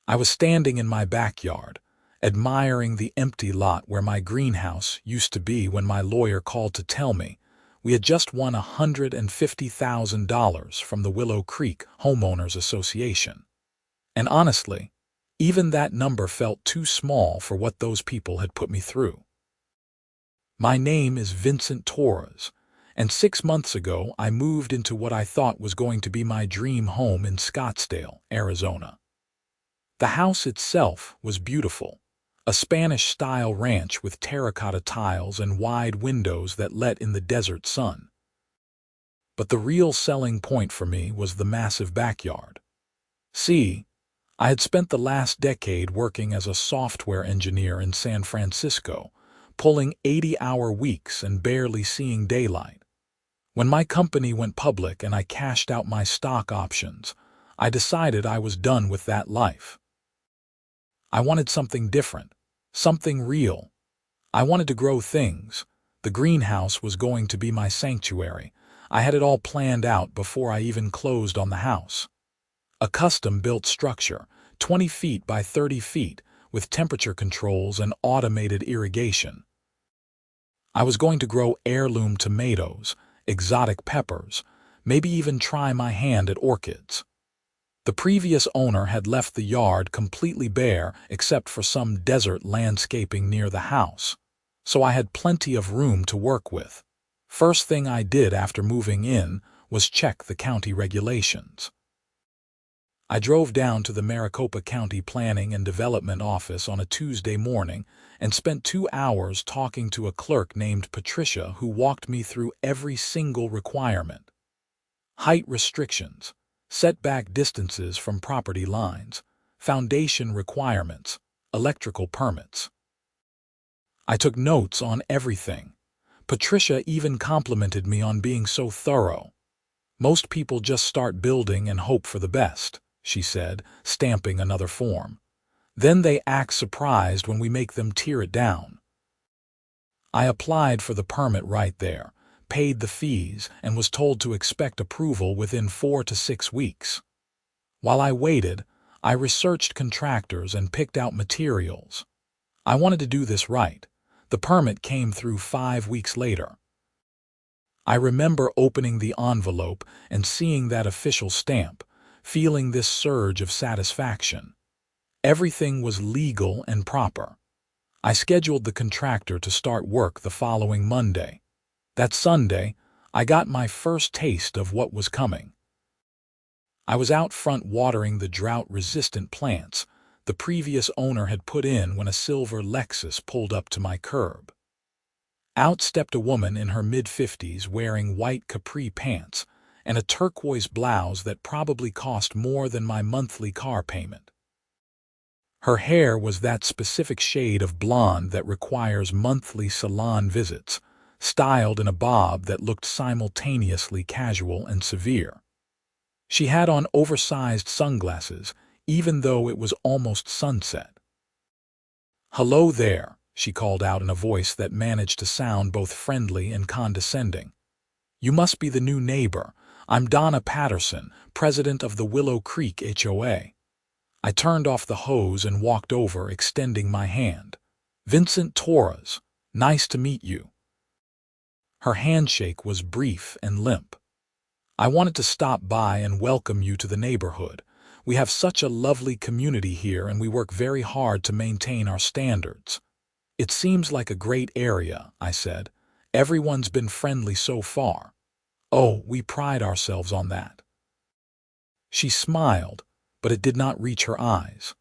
I was standing in my backyard, admiring the empty lot where my greenhouse used to be when my lawyer called to tell me we had just won $150,000 from the Willow Creek Homeowners Association. And honestly, even that number felt too small for what those people had put me through. My name is Vincent Torres, and 6 months ago I moved into what I thought was going to be my dream home in Scottsdale, Arizona. The house itself was beautiful, a Spanish-style ranch with terracotta tiles and wide windows that let in the desert sun. But the real selling point for me was the massive backyard. See, I had spent the last decade working as a software engineer in San Francisco, pulling 80-hour weeks and barely seeing daylight. When my company went public and I cashed out my stock options, I decided I was done with that life. I wanted something different, something real. I wanted to grow things. The greenhouse was going to be my sanctuary. I had it all planned out before I even closed on the house. A custom-built structure, 20 feet by 30 feet, with temperature controls and automated irrigation. I was going to grow heirloom tomatoes, exotic peppers, maybe even try my hand at orchids. The previous owner had left the yard completely bare except for some desert landscaping near the house, so I had plenty of room to work with. First thing I did after moving in was check the county regulations. I drove down to the Maricopa County Planning and Development Office on a Tuesday morning and spent 2 hours talking to a clerk named Patricia who walked me through every single requirement. Height restrictions, setback distances from property lines, foundation requirements, electrical permits. I took notes on everything. Patricia even complimented me on being so thorough. Most people just start building and hope for the best, she said, stamping another form. Then they act surprised when we make them tear it down. I applied for the permit right there, paid the fees, and was told to expect approval within 4 to 6 weeks. While I waited, I researched contractors and picked out materials. I wanted to do this right. The permit came through 5 weeks later. I remember opening the envelope and seeing that official stamp, feeling this surge of satisfaction. Everything was legal and proper. I scheduled the contractor to start work the following Monday. That Sunday, I got my first taste of what was coming. I was out front watering the drought-resistant plants the previous owner had put in when a silver Lexus pulled up to my curb. Out stepped a woman in her mid-50s wearing white capri pants and a turquoise blouse that probably cost more than my monthly car payment. Her hair was that specific shade of blonde that requires monthly salon visits, styled in a bob that looked simultaneously casual and severe. She had on oversized sunglasses, even though it was almost sunset. "Hello there," she called out in a voice that managed to sound both friendly and condescending. "You must be the new neighbor. I'm Donna Patterson, president of the Willow Creek HOA. I turned off the hose and walked over, extending my hand. "Vincent Torres, nice to meet you." Her handshake was brief and limp. "I wanted to stop by and welcome you to the neighborhood. We have such a lovely community here and we work very hard to maintain our standards." "It seems like a great area," I said. "Everyone's been friendly so far." "Oh, we pride ourselves on that." She smiled, but it did not reach her eyes.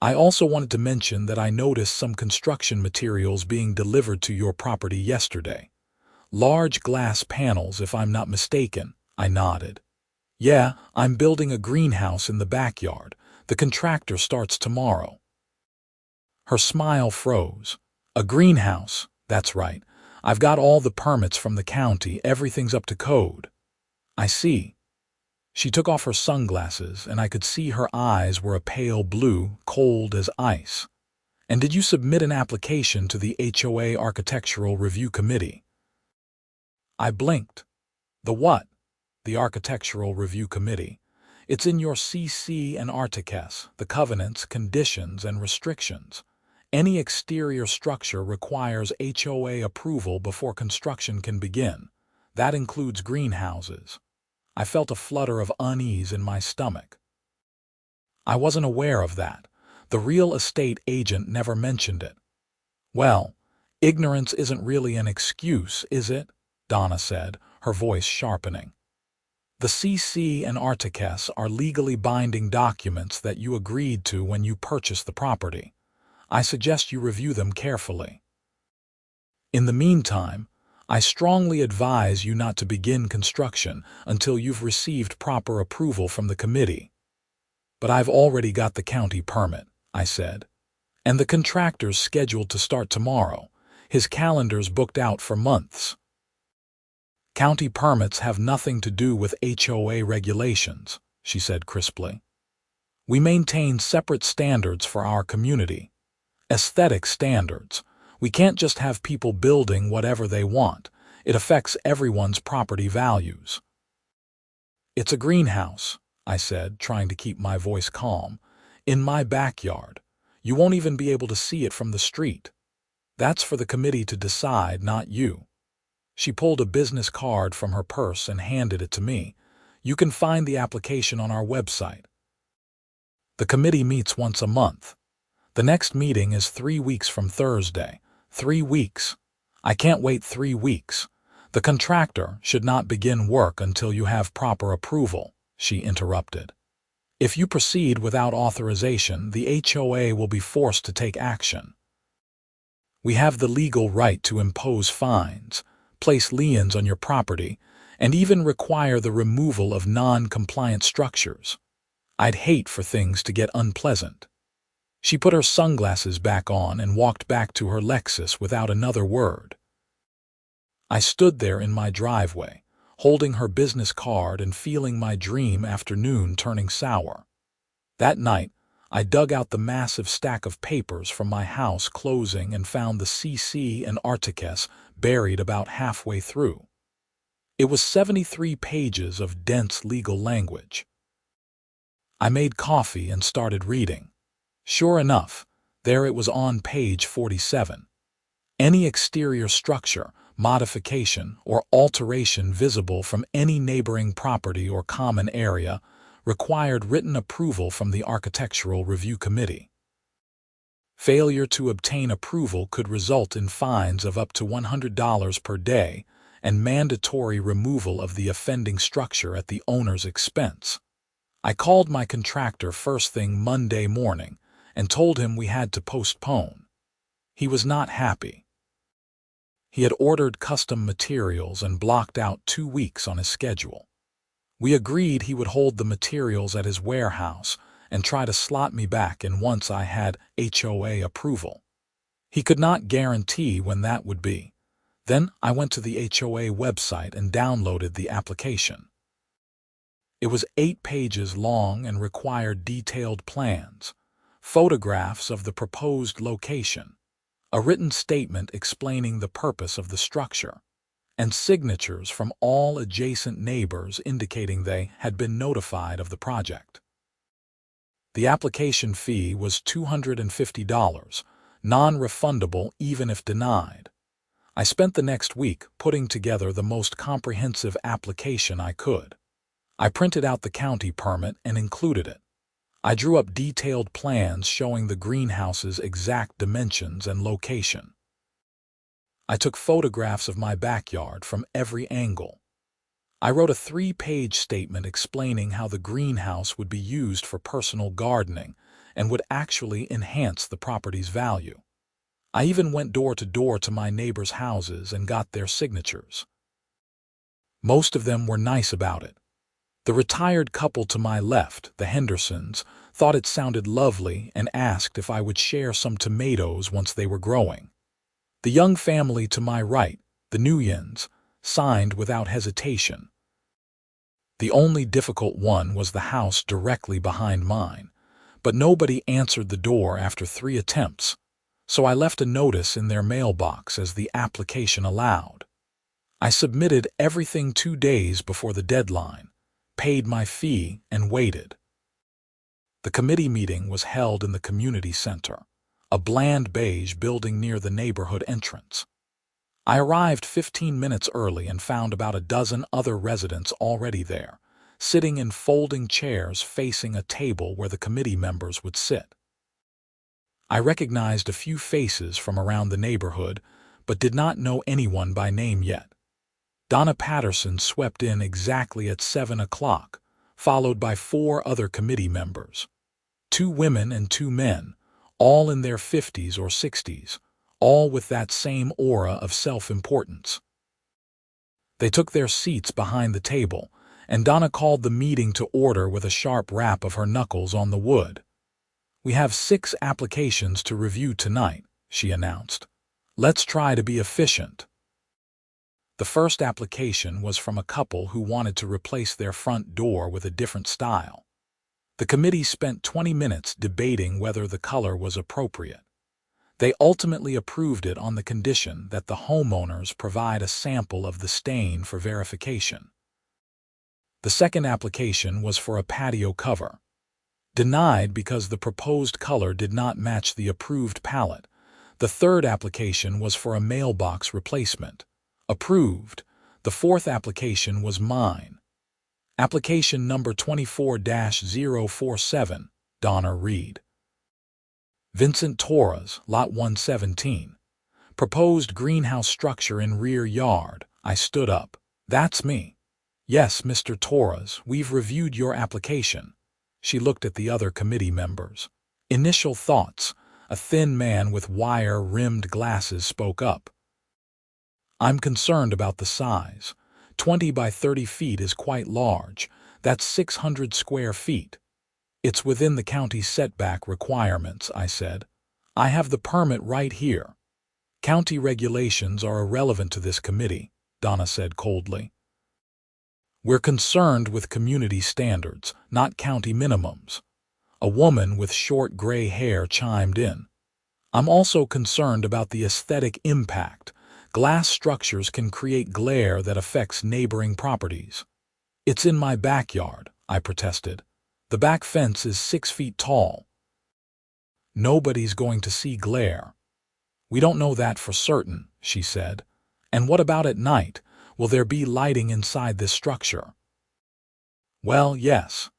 "I also wanted to mention that I noticed some construction materials being delivered to your property yesterday. Large glass panels, if I'm not mistaken." I nodded. "Yeah, I'm building a greenhouse in the backyard. The contractor starts tomorrow." Her smile froze. "A greenhouse, that's right. I've got all the permits from the county. Everything's up to code." "I see." She took off her sunglasses, and I could see her eyes were a pale blue, cold as ice. "And did you submit an application to the HOA Architectural Review Committee?" I blinked. "The what?" "The Architectural Review Committee. It's in your CC and Articles, the covenants, conditions, and restrictions. Any exterior structure requires HOA approval before construction can begin. That includes greenhouses. I felt a flutter of unease in my stomach. I wasn't aware of that. The real estate agent never mentioned it. Well, ignorance isn't really an excuse, is it? Donna said, her voice sharpening. The CC and Articles are legally binding documents that you agreed to when you purchased the property. I suggest you review them carefully. In the meantime, I strongly advise you not to begin construction until you've received proper approval from the committee. But I've already got the county permit, I said. And the contractor's scheduled to start tomorrow. His calendar's booked out for months. County permits have nothing to do with HOA regulations, she said crisply. We maintain separate standards for our community. Aesthetic standards. We can't just have people building whatever they want. It affects everyone's property values. It's a greenhouse, I said, trying to keep my voice calm. In my backyard. You won't even be able to see it from the street. That's for the committee to decide, not you. She pulled a business card from her purse and handed it to me. You can find the application on our website. The committee meets once a month. The next meeting is 3 weeks from Thursday. 3 weeks. I can't wait 3 weeks. The contractor should not begin work until you have proper approval, she interrupted. If you proceed without authorization, the HOA will be forced to take action. We have the legal right to impose fines, place liens on your property, and even require the removal of non-compliant structures. I'd hate for things to get unpleasant. She put her sunglasses back on and walked back to her Lexus without another word. I stood there in my driveway, holding her business card and feeling my dream afternoon turning sour. That night, I dug out the massive stack of papers from my house closing and found the CC and Articles buried about halfway through. It was 73 pages of dense legal language. I made coffee and started reading. Sure enough, there it was on page 47. Any exterior structure, modification, or alteration visible from any neighboring property or common area required written approval from the Architectural Review Committee. Failure to obtain approval could result in fines of up to $100 per day and mandatory removal of the offending structure at the owner's expense. I called my contractor first thing Monday morning and told him we had to postpone. He was not happy. He had ordered custom materials and blocked out 2 weeks on his schedule. We agreed he would hold the materials at his warehouse and try to slot me back in once I had HOA approval. He could not guarantee when that would be. Then I went to the HOA website and downloaded the application. It was 8 pages long and required detailed plans, photographs of the proposed location, a written statement explaining the purpose of the structure, and signatures from all adjacent neighbors indicating they had been notified of the project. The application fee was $250, non-refundable even if denied. I spent the next week putting together the most comprehensive application I could. I printed out the county permit and included it. I drew up detailed plans showing the greenhouse's exact dimensions and location. I took photographs of my backyard from every angle. I wrote a 3-page statement explaining how the greenhouse would be used for personal gardening and would actually enhance the property's value. I even went door to door to my neighbors' houses and got their signatures. Most of them were nice about it. The retired couple to my left, the Hendersons, thought it sounded lovely and asked if I would share some tomatoes once they were growing. The young family to my right, the Nuyens, signed without hesitation. The only difficult one was the house directly behind mine, but nobody answered the door after 3 attempts, so I left a notice in their mailbox as the application allowed. I submitted everything 2 days before the deadline, paid my fee, and waited. The committee meeting was held in the community center, a bland beige building near the neighborhood entrance. I arrived 15 minutes early and found about a dozen other residents already there, sitting in folding chairs facing a table where the committee members would sit. I recognized a few faces from around the neighborhood, but did not know anyone by name yet. Donna Patterson swept in exactly at 7 o'clock, followed by 4 other committee members. 2 women and 2 men, all in their 50s or 60s, all with that same aura of self-importance. They took their seats behind the table, and Donna called the meeting to order with a sharp rap of her knuckles on the wood. "We have 6 applications to review tonight," she announced. "Let's try to be efficient." The first application was from a couple who wanted to replace their front door with a different style. The committee spent 20 minutes debating whether the color was appropriate. They ultimately approved it on the condition that the homeowners provide a sample of the stain for verification. The second application was for a patio cover. Denied because the proposed color did not match the approved palette. The third application was for a mailbox replacement. Approved. The fourth application was mine. Application number 24-047, Donna Reed. Vincent Torres, Lot 117. Proposed greenhouse structure in rear yard. I stood up. "That's me." "Yes, Mr. Torres, we've reviewed your application." She looked at the other committee members. "Initial thoughts." A thin man with wire-rimmed glasses spoke up. "I'm concerned about the size. 20 by 30 feet is quite large. That's 600 square feet. "It's within the county's setback requirements," I said. "I have the permit right here." "County regulations are irrelevant to this committee," Donna said coldly. "We're concerned with community standards, not county minimums." A woman with short gray hair chimed in. "I'm also concerned about the aesthetic impact. Glass structures can create glare that affects neighboring properties." "It's in my backyard," I protested. "The back fence is 6 feet tall." "Nobody's going to see glare." "We don't know that for certain," she said. "And what about at night? Will there be lighting inside this structure?" "Well, yes.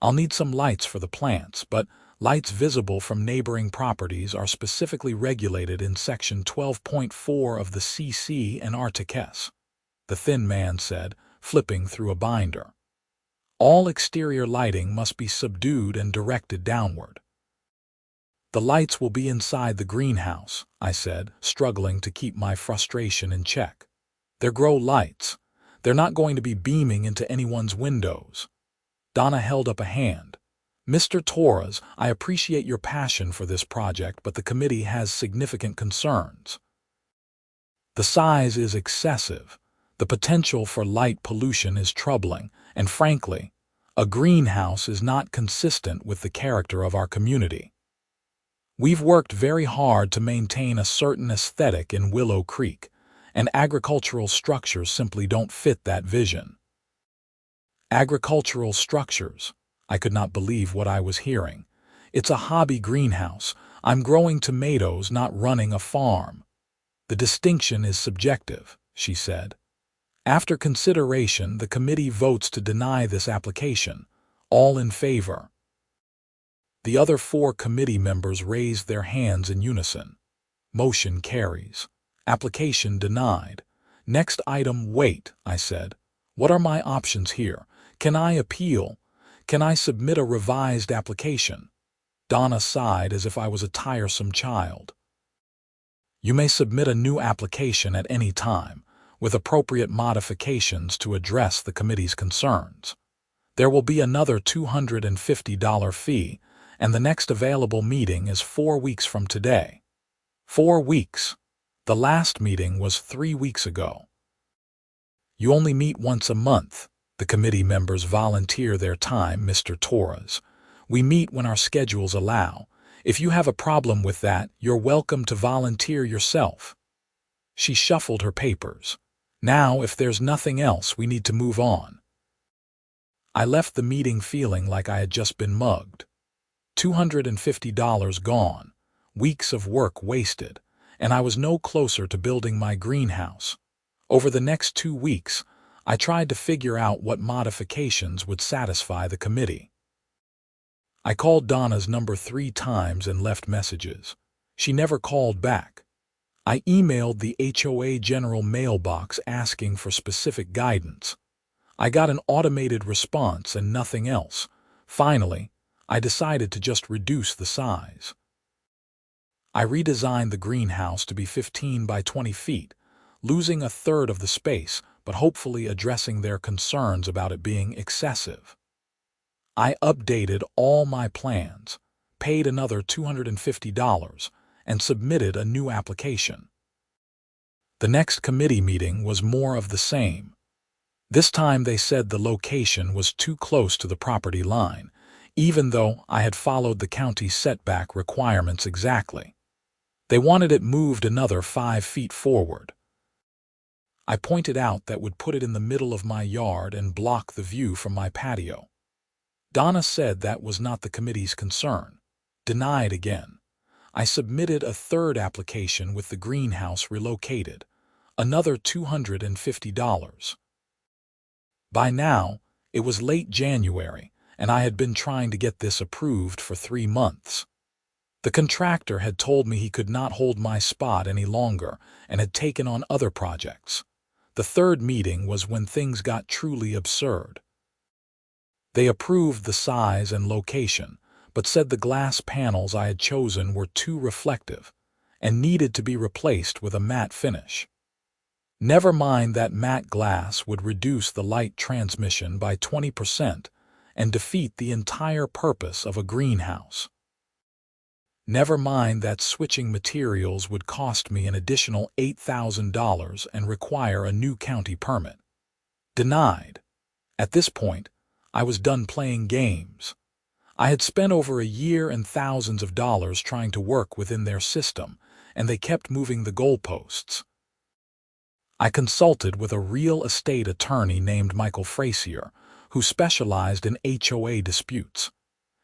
I'll need some lights for the plants, but lights visible from neighboring properties are specifically regulated in Section 12.4 of the CC and Artiques," the thin man said, flipping through a binder. "All exterior lighting must be subdued and directed downward." "The lights will be inside the greenhouse," I said, struggling to keep my frustration in check. "They're grow lights. They're not going to be beaming into anyone's windows." Donna held up a hand. "Mr. Torres, I appreciate your passion for this project, but the committee has significant concerns. The size is excessive. The potential for light pollution is troubling, and frankly, a greenhouse is not consistent with the character of our community. We've worked very hard to maintain a certain aesthetic in Willow Creek, and agricultural structures simply don't fit that vision." Agricultural structures? I could not believe what I was hearing. "It's a hobby greenhouse. I'm growing tomatoes, not running a farm." "The distinction is subjective," she said. "After consideration, the committee votes to deny this application. All in favor?" The other 4 committee members raised their hands in unison. Motion carries. Application denied. "Next item, wait," I said. "What are my options here? Can I appeal? Can I submit a revised application?" Donna sighed as if I was a tiresome child. "You may submit a new application at any time, with appropriate modifications to address the committee's concerns. There will be another $250 fee, and the next available meeting is 4 weeks from today." 4 weeks? The last meeting was 3 weeks ago. "You only meet once a month. The committee members volunteer their time, Mr. Torres. We meet when our schedules allow. If you have a problem with that, you're welcome to volunteer yourself." She shuffled her papers. "Now, if there's nothing else, we need to move on." I left the meeting feeling like I had just been mugged. $250 gone, weeks of work wasted, and I was no closer to building my greenhouse. Over the next 2 weeks, I tried to figure out what modifications would satisfy the committee. I called Donna's number 3 times and left messages. She never called back. I emailed the HOA general mailbox asking for specific guidance. I got an automated response and nothing else. Finally, I decided to just reduce the size. I redesigned the greenhouse to be 15 by 20 feet, losing a third of the space, but hopefully addressing their concerns about it being excessive. I updated all my plans, paid another $250, and submitted a new application. The next committee meeting was more of the same. This time they said the location was too close to the property line, even though I had followed the county setback requirements exactly. They wanted it moved another 5 feet forward. I pointed out that would put it in the middle of my yard and block the view from my patio. Donna said that was not the committee's concern. Denied again. I submitted a third application with the greenhouse relocated, another $250. By now, it was late January, and I had been trying to get this approved for 3 months. The contractor had told me he could not hold my spot any longer and had taken on other projects. The third meeting was when things got truly absurd. They approved the size and location, but said the glass panels I had chosen were too reflective and needed to be replaced with a matte finish. Never mind that matte glass would reduce the light transmission by 20% and defeat the entire purpose of a greenhouse. Never mind that switching materials would cost me an additional $8,000 and require a new county permit. Denied. At this point, I was done playing games. I had spent over a year and thousands of dollars trying to work within their system, and they kept moving the goalposts. I consulted with a real estate attorney named Michael Frazier, who specialized in HOA disputes.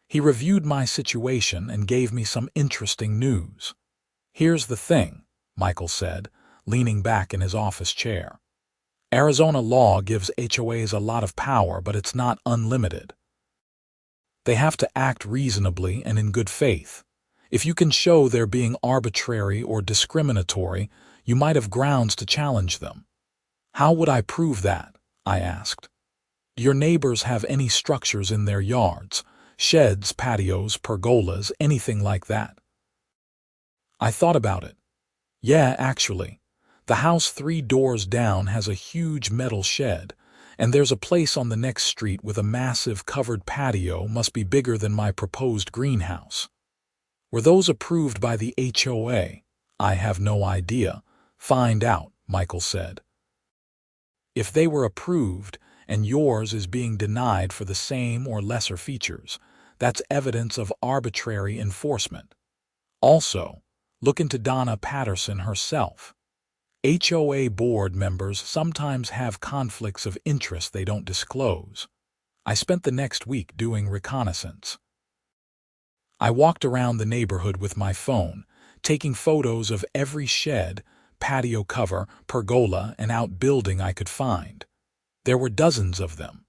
He reviewed my situation and gave me some interesting news. "Here's the thing," Michael said, leaning back in his office chair. "Arizona law gives HOAs a lot of power, but it's not unlimited. They have to act reasonably and in good faith. If you can show they're being arbitrary or discriminatory, you might have grounds to challenge them." "How would I prove that?" I asked. "Do your neighbors have any structures in their yards? Sheds, patios, pergolas, anything like that?" I thought about it. Yeah, actually. The house 3 doors down has a huge metal shed, and there's a place on the next street with a massive covered patio must be bigger than my proposed greenhouse. Were those approved by the HOA? I have no idea. Find out, Michael said. If they were approved and yours is being denied for the same or lesser features, that's evidence of arbitrary enforcement. Also, look into Donna Patterson herself. HOA board members sometimes have conflicts of interest they don't disclose. I spent the next week doing reconnaissance. I walked around the neighborhood with my phone, taking photos of every shed, patio cover, pergola, and outbuilding I could find. There were dozens of them.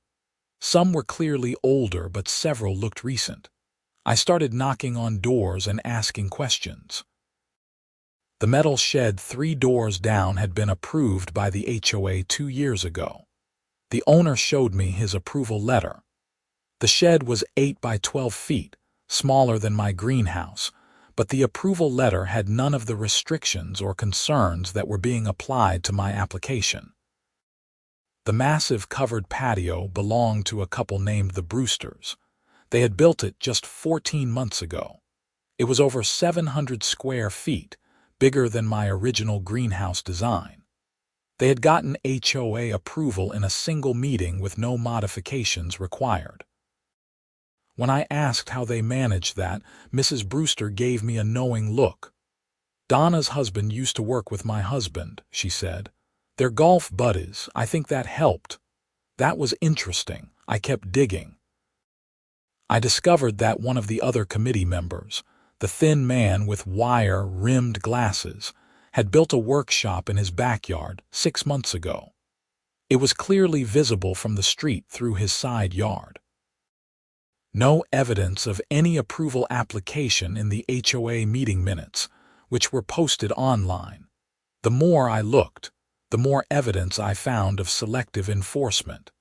Some were clearly older, but several looked recent. I started knocking on doors and asking questions. The metal shed 3 doors down had been approved by the HOA 2 years ago. The owner showed me his approval letter. The shed was 8 by 12 feet, smaller than my greenhouse, but the approval letter had none of the restrictions or concerns that were being applied to my application. The massive covered patio belonged to a couple named the Brewsters. They had built it just 14 months ago. It was over 700 square feet, bigger than my original greenhouse design. They had gotten HOA approval in a single meeting with no modifications required. When I asked how they managed that, Mrs. Brewster gave me a knowing look. "Donna's husband used to work with my husband," she said. "They're golf buddies. I think that helped." That was interesting. I kept digging. I discovered that one of the other committee members, the thin man with wire-rimmed glasses, had built a workshop in his backyard 6 months ago. It was clearly visible from the street through his side yard. No evidence of any approval application in the HOA meeting minutes, which were posted online. The more I looked, the more evidence I found of selective enforcement.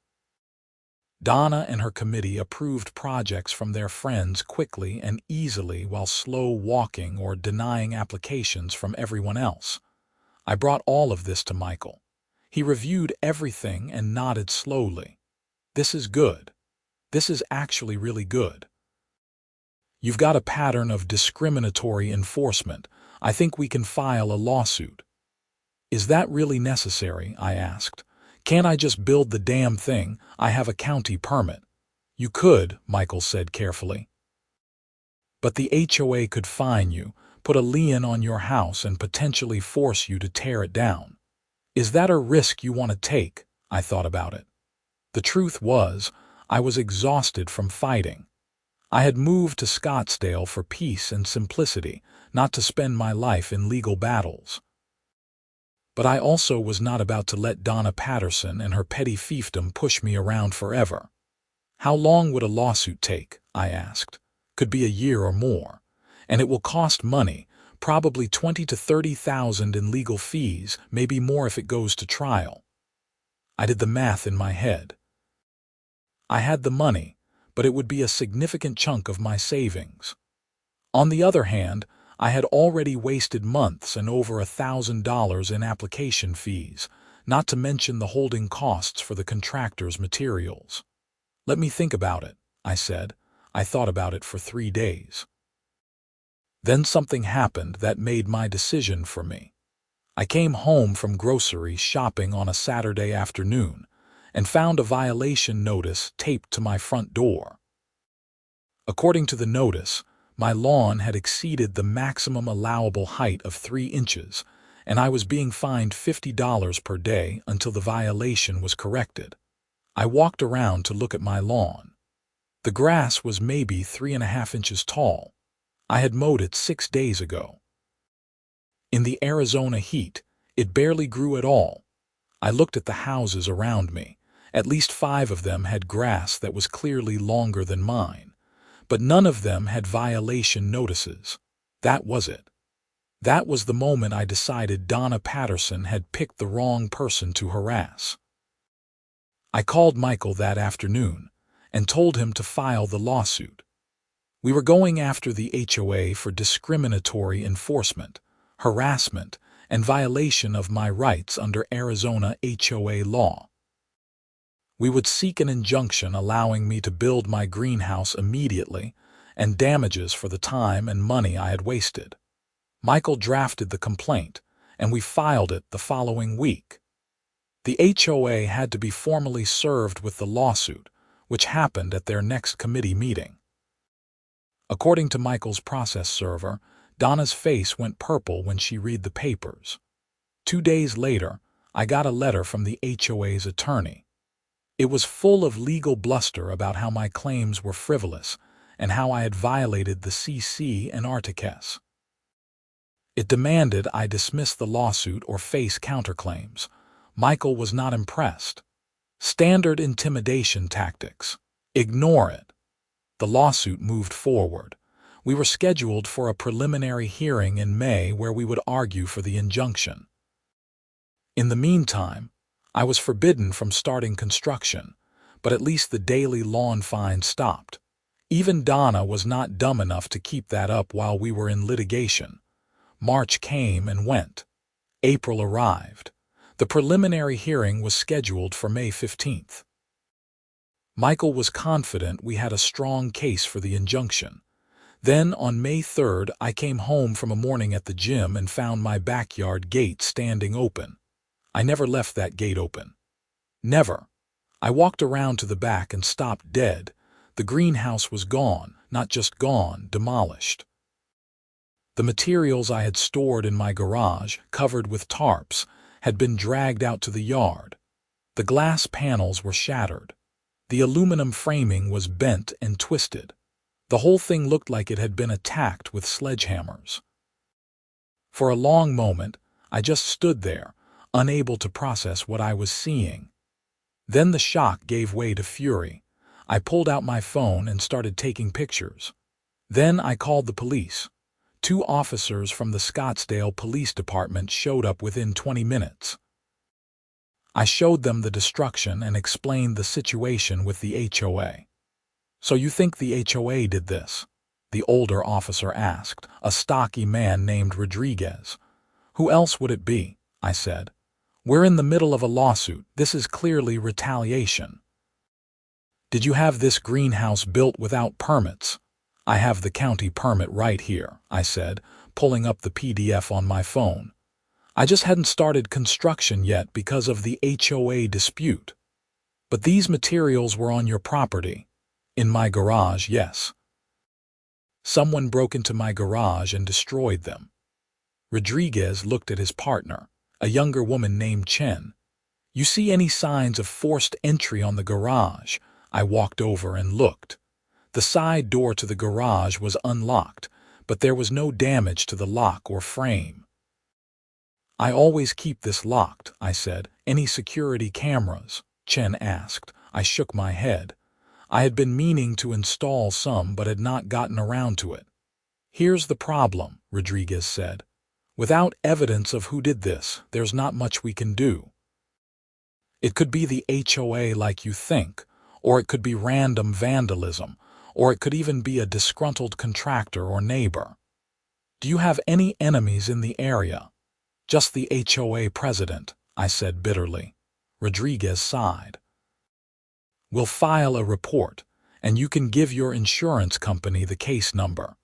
Donna and her committee approved projects from their friends quickly and easily while slow walking or denying applications from everyone else. I brought all of this to Michael. He reviewed everything and nodded slowly. "This is good. This is actually really good. You've got a pattern of discriminatory enforcement. I think we can file a lawsuit." "Is that really necessary?" I asked. "Can't I just build the damn thing? I have a county permit." "You could," Michael said carefully. "But the HOA could fine you, put a lien on your house, and potentially force you to tear it down. Is that a risk you want to take?" I thought about it. The truth was, I was exhausted from fighting. I had moved to Scottsdale for peace and simplicity, not to spend my life in legal battles. But I also was not about to let Donna Patterson and her petty fiefdom push me around forever. "How long would a lawsuit take?" I asked. "Could be a year or more. And it will cost money, probably $20,000 to $30,000 in legal fees, maybe more if it goes to trial." I did the math in my head. I had the money, but it would be a significant chunk of my savings. On the other hand, I had already wasted months and over $1,000 in application fees, not to mention the holding costs for the contractor's materials. "Let me think about it," I said. I thought about it for 3 days. Then something happened that made my decision for me. I came home from grocery shopping on a Saturday afternoon and found a violation notice taped to my front door. According to the notice, my lawn had exceeded the maximum allowable height of 3 inches, and I was being fined $50 per day until the violation was corrected. I walked around to look at my lawn. The grass was maybe 3.5 inches tall. I had mowed it 6 days ago. In the Arizona heat, it barely grew at all. I looked at the houses around me. At least 5 of them had grass that was clearly longer than mine, but none of them had violation notices. That was it. That was the moment I decided Donna Patterson had picked the wrong person to harass. I called Michael that afternoon and told him to file the lawsuit. We were going after the HOA for discriminatory enforcement, harassment, and violation of my rights under Arizona HOA law. We would seek an injunction allowing me to build my greenhouse immediately and damages for the time and money I had wasted. Michael drafted the complaint, and we filed it the following week. The HOA had to be formally served with the lawsuit, which happened at their next committee meeting. According to Michael's process server, Donna's face went purple when she read the papers. 2 days later, I got a letter from the HOA's attorney. It was full of legal bluster about how my claims were frivolous and how I had violated the CC and Articus. It demanded I dismiss the lawsuit or face counterclaims. Michael was not impressed. Standard intimidation tactics. Ignore it. The lawsuit moved forward. We were scheduled for a preliminary hearing in May where we would argue for the injunction. In the meantime, I was forbidden from starting construction, but at least the daily lawn fine stopped. Even Donna was not dumb enough to keep that up while we were in litigation. March came and went. April arrived. The preliminary hearing was scheduled for May 15th. Michael was confident we had a strong case for the injunction. Then, on May 3rd, I came home from a morning at the gym and found my backyard gate standing open. I never left that gate open. Never. I walked around to the back and stopped dead. The greenhouse was gone, not just gone, demolished. The materials I had stored in my garage, covered with tarps, had been dragged out to the yard. The glass panels were shattered. The aluminum framing was bent and twisted. The whole thing looked like it had been attacked with sledgehammers. For a long moment, I just stood there, unable to process what I was seeing. Then the shock gave way to fury. I pulled out my phone and started taking pictures. Then I called the police. 2 officers from the Scottsdale Police Department showed up within 20 minutes. I showed them the destruction and explained the situation with the HOA. "So you think the HOA did this?" the older officer asked, a stocky man named Rodriguez. "Who else would it be?" I said. "We're in the middle of a lawsuit. This is clearly retaliation." "Did you have this greenhouse built without permits?" "I have the county permit right here," I said, pulling up the PDF on my phone. "I just hadn't started construction yet because of the HOA dispute." "But these materials were on your property." "In my garage, yes." "Someone broke into my garage and destroyed them." Rodriguez looked at his partner, a younger woman named Chen. "You see any signs of forced entry on the garage?" I walked over and looked. The side door to the garage was unlocked, but there was no damage to the lock or frame. "I always keep this locked," I said. "Any security cameras?" Chen asked. I shook my head. I had been meaning to install some but had not gotten around to it. "Here's the problem," Rodriguez said. "Without evidence of who did this, there's not much we can do. It could be the HOA like you think, or it could be random vandalism, or it could even be a disgruntled contractor or neighbor. Do you have any enemies in the area?" "Just the HOA president," I said bitterly. Rodriguez sighed. "We'll file a report, and you can give your insurance company the case number.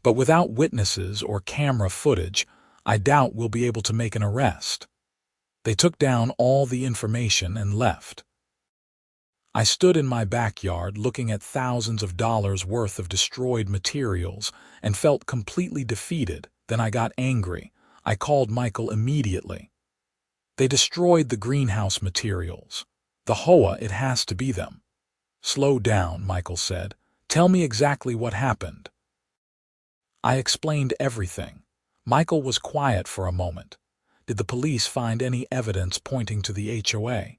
But without witnesses or camera footage, I doubt we'll be able to make an arrest." They took down all the information and left. I stood in my backyard looking at thousands of dollars worth of destroyed materials and felt completely defeated. Then I got angry. I called Michael immediately. "They destroyed the greenhouse materials. The HOA, it has to be them." "Slow down," Michael said. "Tell me exactly what happened." I explained everything. Michael was quiet for a moment. "Did the police find any evidence pointing to the HOA?"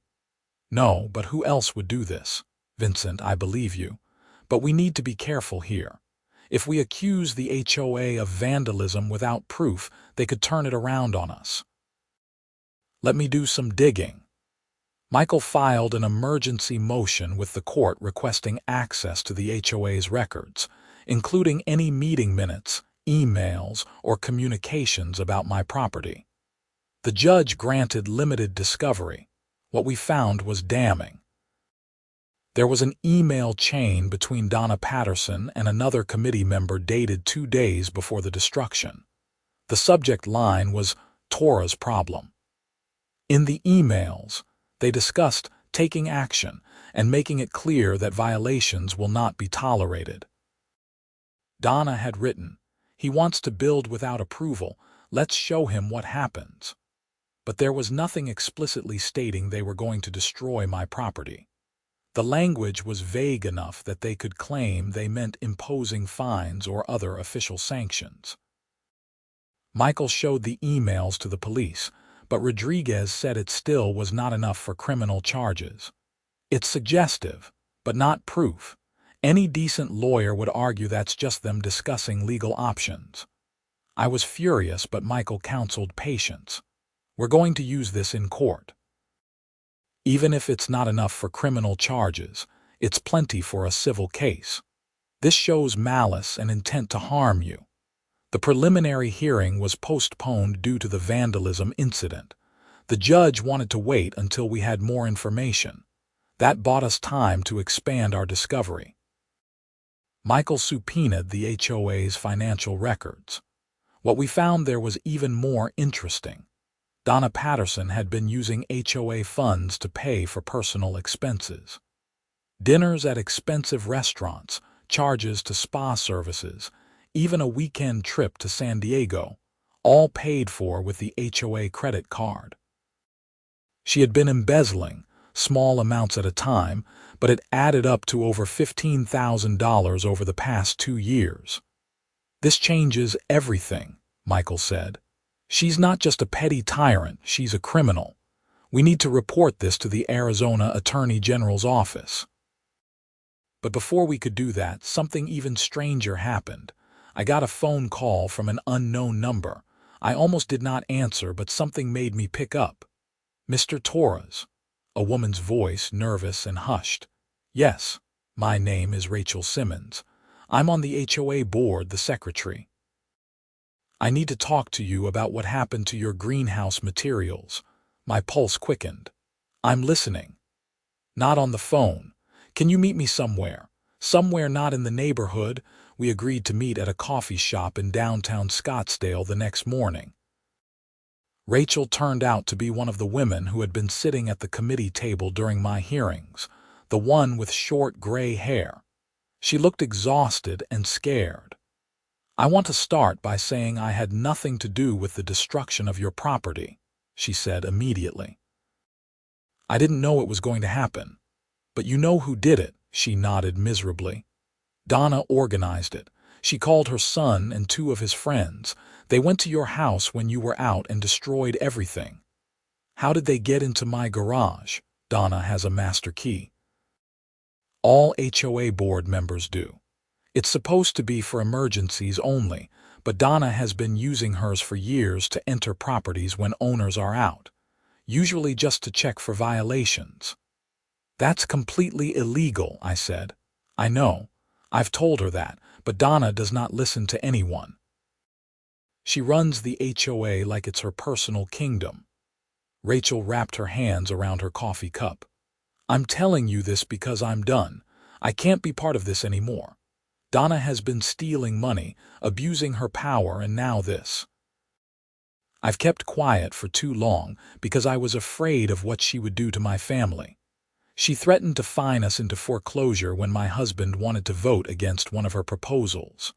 "No, but who else would do this?" "Vincent, I believe you. But we need to be careful here. If we accuse the HOA of vandalism without proof, they could turn it around on us." "Let me do some digging." Michael filed an emergency motion with the court requesting access to the HOA's records, including any meeting minutes, emails, or communications about my property. The judge granted limited discovery. What we found was damning. There was an email chain between Donna Patterson and another committee member dated 2 days before the destruction. The subject line was "Torres problem." In the emails, they discussed taking action and making it clear that violations will not be tolerated. Donna had written, "He wants to build without approval. Let's show him what happens." But there was nothing explicitly stating they were going to destroy my property. The language was vague enough that they could claim they meant imposing fines or other official sanctions. Michael showed the emails to the police, but Rodriguez said it still was not enough for criminal charges. "It's suggestive, but not proof. Any decent lawyer would argue that's just them discussing legal options." I was furious, but Michael counseled patience. "We're going to use this in court. Even if it's not enough for criminal charges, it's plenty for a civil case. This shows malice and intent to harm you." The preliminary hearing was postponed due to the vandalism incident. The judge wanted to wait until we had more information. That bought us time to expand our discovery. Michael subpoenaed the HOA's financial records. What we found there was even more interesting. Donna Patterson had been using HOA funds to pay for personal expenses. Dinners at expensive restaurants, charges to spa services, even a weekend trip to San Diego, all paid for with the HOA credit card. She had been embezzling, small amounts at a time, but it added up to over $15,000 over the past 2 years. "This changes everything," Michael said. "She's not just a petty tyrant, she's a criminal. We need to report this to the Arizona Attorney General's office." But before we could do that, something even stranger happened. I got a phone call from an unknown number. I almost did not answer, but something made me pick up. "Mr. Torres," a woman's voice, nervous and hushed. "Yes, my name is Rachel Simmons. I'm on the HOA board, the secretary. I need to talk to you about what happened to your greenhouse materials." My pulse quickened. "I'm listening." "Not on the phone. Can you meet me somewhere? Somewhere not in the neighborhood." We agreed to meet at a coffee shop in downtown Scottsdale the next morning. Rachel turned out to be one of the women who had been sitting at the committee table during my hearings, the one with short gray hair. She looked exhausted and scared. "I want to start by saying I had nothing to do with the destruction of your property," she said immediately. "I didn't know it was going to happen. But you know who did it," she nodded miserably. "Donna organized it. She called her son and 2 of his friends. They went to your house when you were out and destroyed everything." "How did they get into my garage?" "Donna has a master key. All HOA board members do. It's supposed to be for emergencies only, but Donna has been using hers for years to enter properties when owners are out, usually just to check for violations." "That's completely illegal," I said. "I know. I've told her that, but Donna does not listen to anyone. She runs the HOA like it's her personal kingdom." Rachel wrapped her hands around her coffee cup. "I'm telling you this because I'm done. I can't be part of this anymore. Donna has been stealing money, abusing her power, and now this. I've kept quiet for too long because I was afraid of what she would do to my family. She threatened to fine us into foreclosure when my husband wanted to vote against one of her proposals.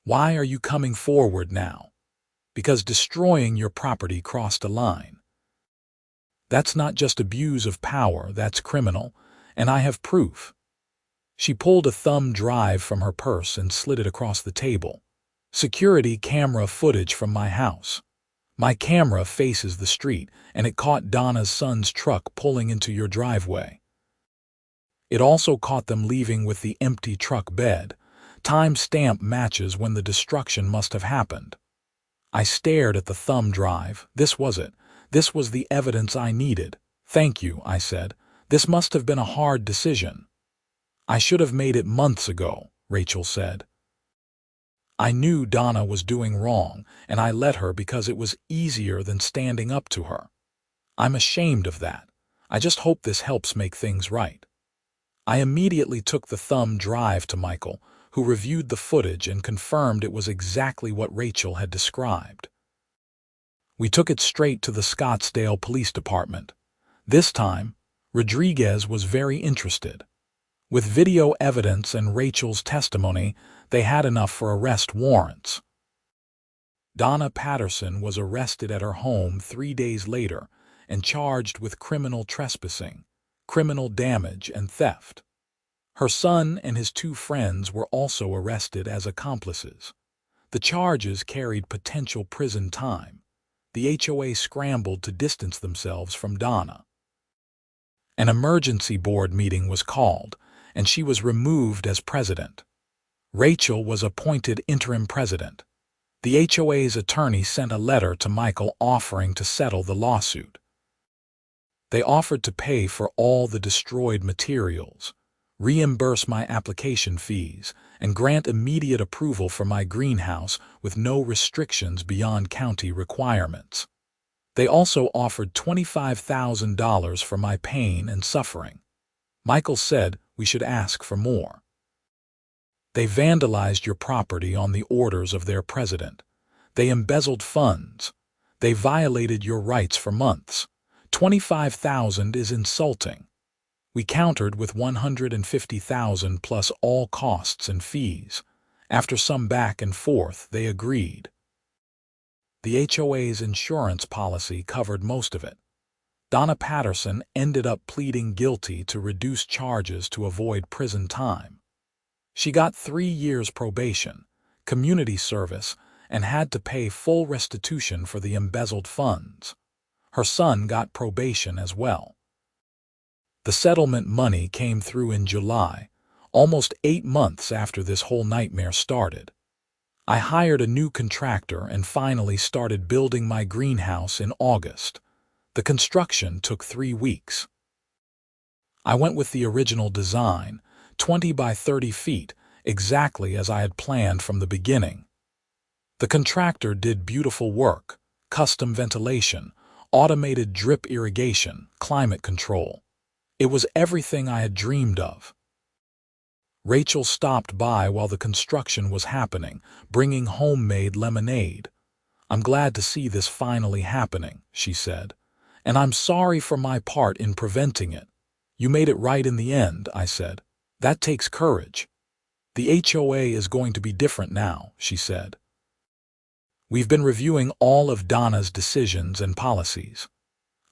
Why are you coming forward now? Because destroying your property crossed a line. That's not just abuse of power, that's criminal, and I have proof." She pulled a thumb drive from her purse and slid it across the table. "Security camera footage from my house. My camera faces the street, and it caught Donna's son's truck pulling into your driveway. It also caught them leaving with the empty truck bed. Time-stamp matches when the destruction must have happened." I stared at the thumb drive. This was it. This was the evidence I needed. "Thank you," I said. "This must have been a hard decision." "I should have made it months ago," Rachel said. "I knew Donna was doing wrong, and I let her because it was easier than standing up to her. I'm ashamed of that. I just hope this helps make things right." I immediately took the thumb drive to Michael, who reviewed the footage and confirmed it was exactly what Rachel had described. We took it straight to the Scottsdale Police Department. This time, Rodriguez was very interested. With video evidence and Rachel's testimony, they had enough for arrest warrants. Donna Patterson was arrested at her home 3 days later and charged with criminal trespassing, criminal damage, and theft. Her son and his 2 friends were also arrested as accomplices. The charges carried potential prison time. The HOA scrambled to distance themselves from Donna. An emergency board meeting was called, and she was removed as president. Rachel was appointed interim president. The HOA's attorney sent a letter to Michael offering to settle the lawsuit. They offered to pay for all the destroyed materials, reimburse my application fees, and grant immediate approval for my greenhouse with no restrictions beyond county requirements. They also offered $25,000 for my pain and suffering. Michael said we should ask for more. "They vandalized your property on the orders of their president. They embezzled funds. They violated your rights for months. $25,000 is insulting." We countered with $150,000 plus all costs and fees. After some back and forth, they agreed. The HOA's insurance policy covered most of it. Donna Patterson ended up pleading guilty to reduce charges to avoid prison time. She got 3 years probation, community service, and had to pay full restitution for the embezzled funds. Her son got probation as well. The settlement money came through in July, almost 8 months after this whole nightmare started. I hired a new contractor and finally started building my greenhouse in August. The construction took 3 weeks. I went with the original design, 20 by 30 feet, exactly as I had planned from the beginning. The contractor did beautiful work, custom ventilation, automated drip irrigation, climate control. It was everything I had dreamed of. Rachel stopped by while the construction was happening, bringing homemade lemonade. "I'm glad to see this finally happening," she said. "And I'm sorry for my part in preventing it." "You made it right in the end," I said. "That takes courage." "The HOA is going to be different now," she said. "We've been reviewing all of Donna's decisions and policies.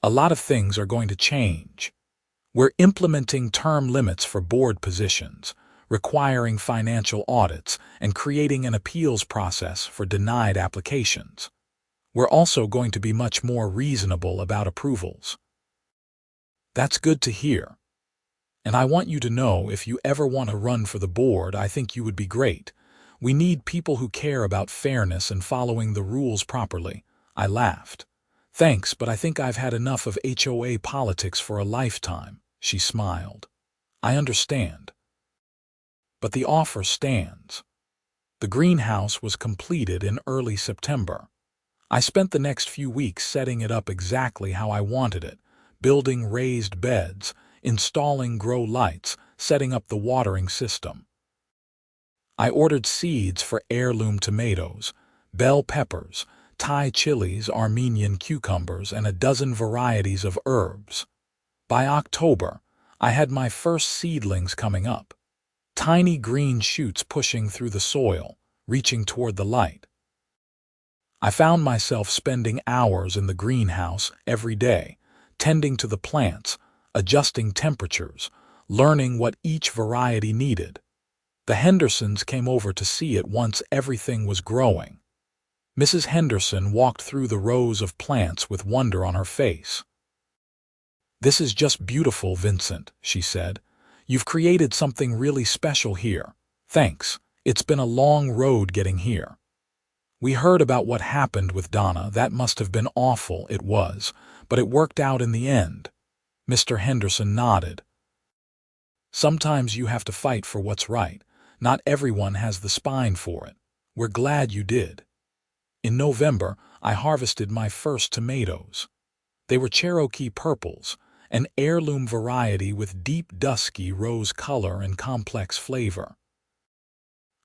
A lot of things are going to change. We're implementing term limits for board positions, requiring financial audits, and creating an appeals process for denied applications. We're also going to be much more reasonable about approvals." "That's good to hear. And I want you to know, if you ever want to run for the board, I think you would be great. We need people who care about fairness and following the rules properly." I laughed. "Thanks, but I think I've had enough of HOA politics for a lifetime," she smiled. "I understand. But the offer stands." The greenhouse was completed in early September. I spent the next few weeks setting it up exactly how I wanted it, building raised beds, installing grow lights, setting up the watering system. I ordered seeds for heirloom tomatoes, bell peppers, Thai chilies, Armenian cucumbers, and a dozen varieties of herbs. By October, I had my first seedlings coming up. Tiny green shoots pushing through the soil, reaching toward the light. I found myself spending hours in the greenhouse every day, tending to the plants, adjusting temperatures, learning what each variety needed. The Hendersons came over to see it once everything was growing. Mrs. Henderson walked through the rows of plants with wonder on her face. "This is just beautiful, Vincent," she said. "You've created something really special here. Thanks. It's been a long road getting here." "We heard about what happened with Donna. That must have been awful." "It was, but it worked out in the end." Mr. Henderson nodded. "Sometimes you have to fight for what's right. Not everyone has the spine for it. We're glad you did." In November, I harvested my first tomatoes. They were Cherokee purples, an heirloom variety with deep dusky rose color and complex flavor.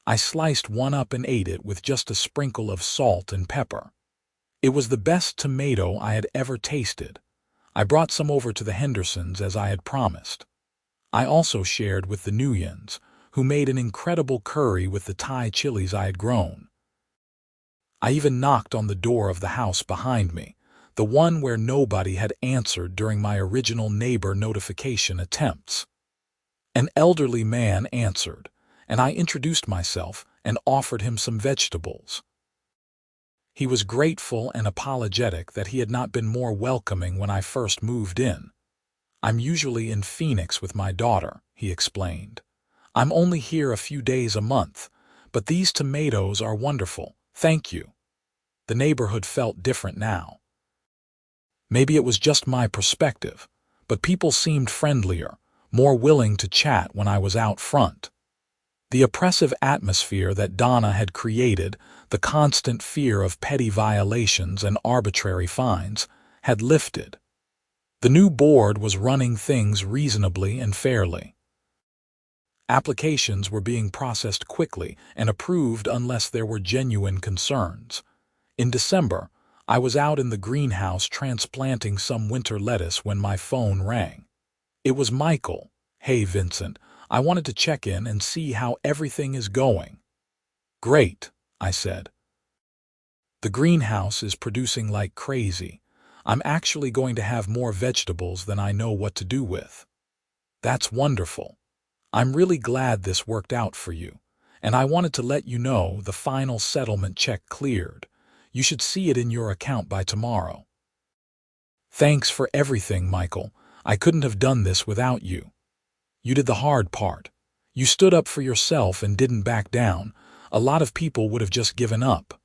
I sliced one up and ate it with just a sprinkle of salt and pepper. It was the best tomato I had ever tasted. I brought some over to the Hendersons as I had promised. I also shared with the Nuyens, who made an incredible curry with the Thai chilies I had grown. I even knocked on the door of the house behind me, the one where nobody had answered during my original neighbor notification attempts. An elderly man answered, and I introduced myself and offered him some vegetables. He was grateful and apologetic that he had not been more welcoming when I first moved in. "I'm usually in Phoenix with my daughter," he explained. "I'm only here a few days a month, but these tomatoes are wonderful. Thank you." The neighborhood felt different now. Maybe it was just my perspective, but people seemed friendlier, more willing to chat when I was out front. The oppressive atmosphere that Donna had created, the constant fear of petty violations and arbitrary fines, had lifted. The new board was running things reasonably and fairly. Applications were being processed quickly and approved unless there were genuine concerns. In December, I was out in the greenhouse transplanting some winter lettuce when my phone rang. It was Michael. "Hey, Vincent, I wanted to check in and see how everything is going." "Great," I said. "The greenhouse is producing like crazy. I'm actually going to have more vegetables than I know what to do with. That's wonderful. I'm really glad this worked out for you, and I wanted to let you know the final settlement check cleared. You should see it in your account by tomorrow. Thanks for everything, Michael. I couldn't have done this without you. You did the hard part. You stood up for yourself and didn't back down. A lot of people would have just given up.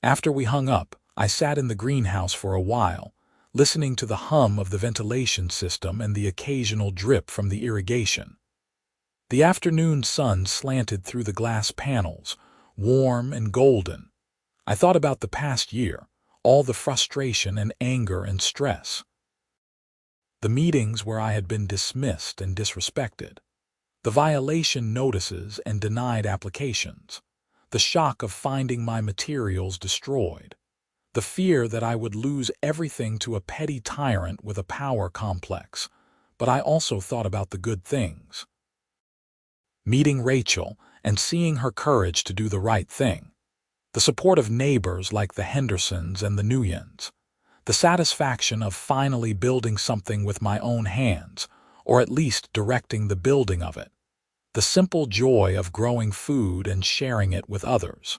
After we hung up, I sat in the greenhouse for a while, listening to the hum of the ventilation system and the occasional drip from the irrigation. The afternoon sun slanted through the glass panels, warm and golden. I thought about the past year, all the frustration and anger and stress. The meetings where I had been dismissed and disrespected. The violation notices and denied applications. The shock of finding my materials destroyed. The fear that I would lose everything to a petty tyrant with a power complex. But I also thought about the good things. Meeting Rachel and seeing her courage to do the right thing. The support of neighbors like the Hendersons and the Nguyens. The satisfaction of finally building something with my own hands, or at least directing the building of it. The simple joy of growing food and sharing it with others.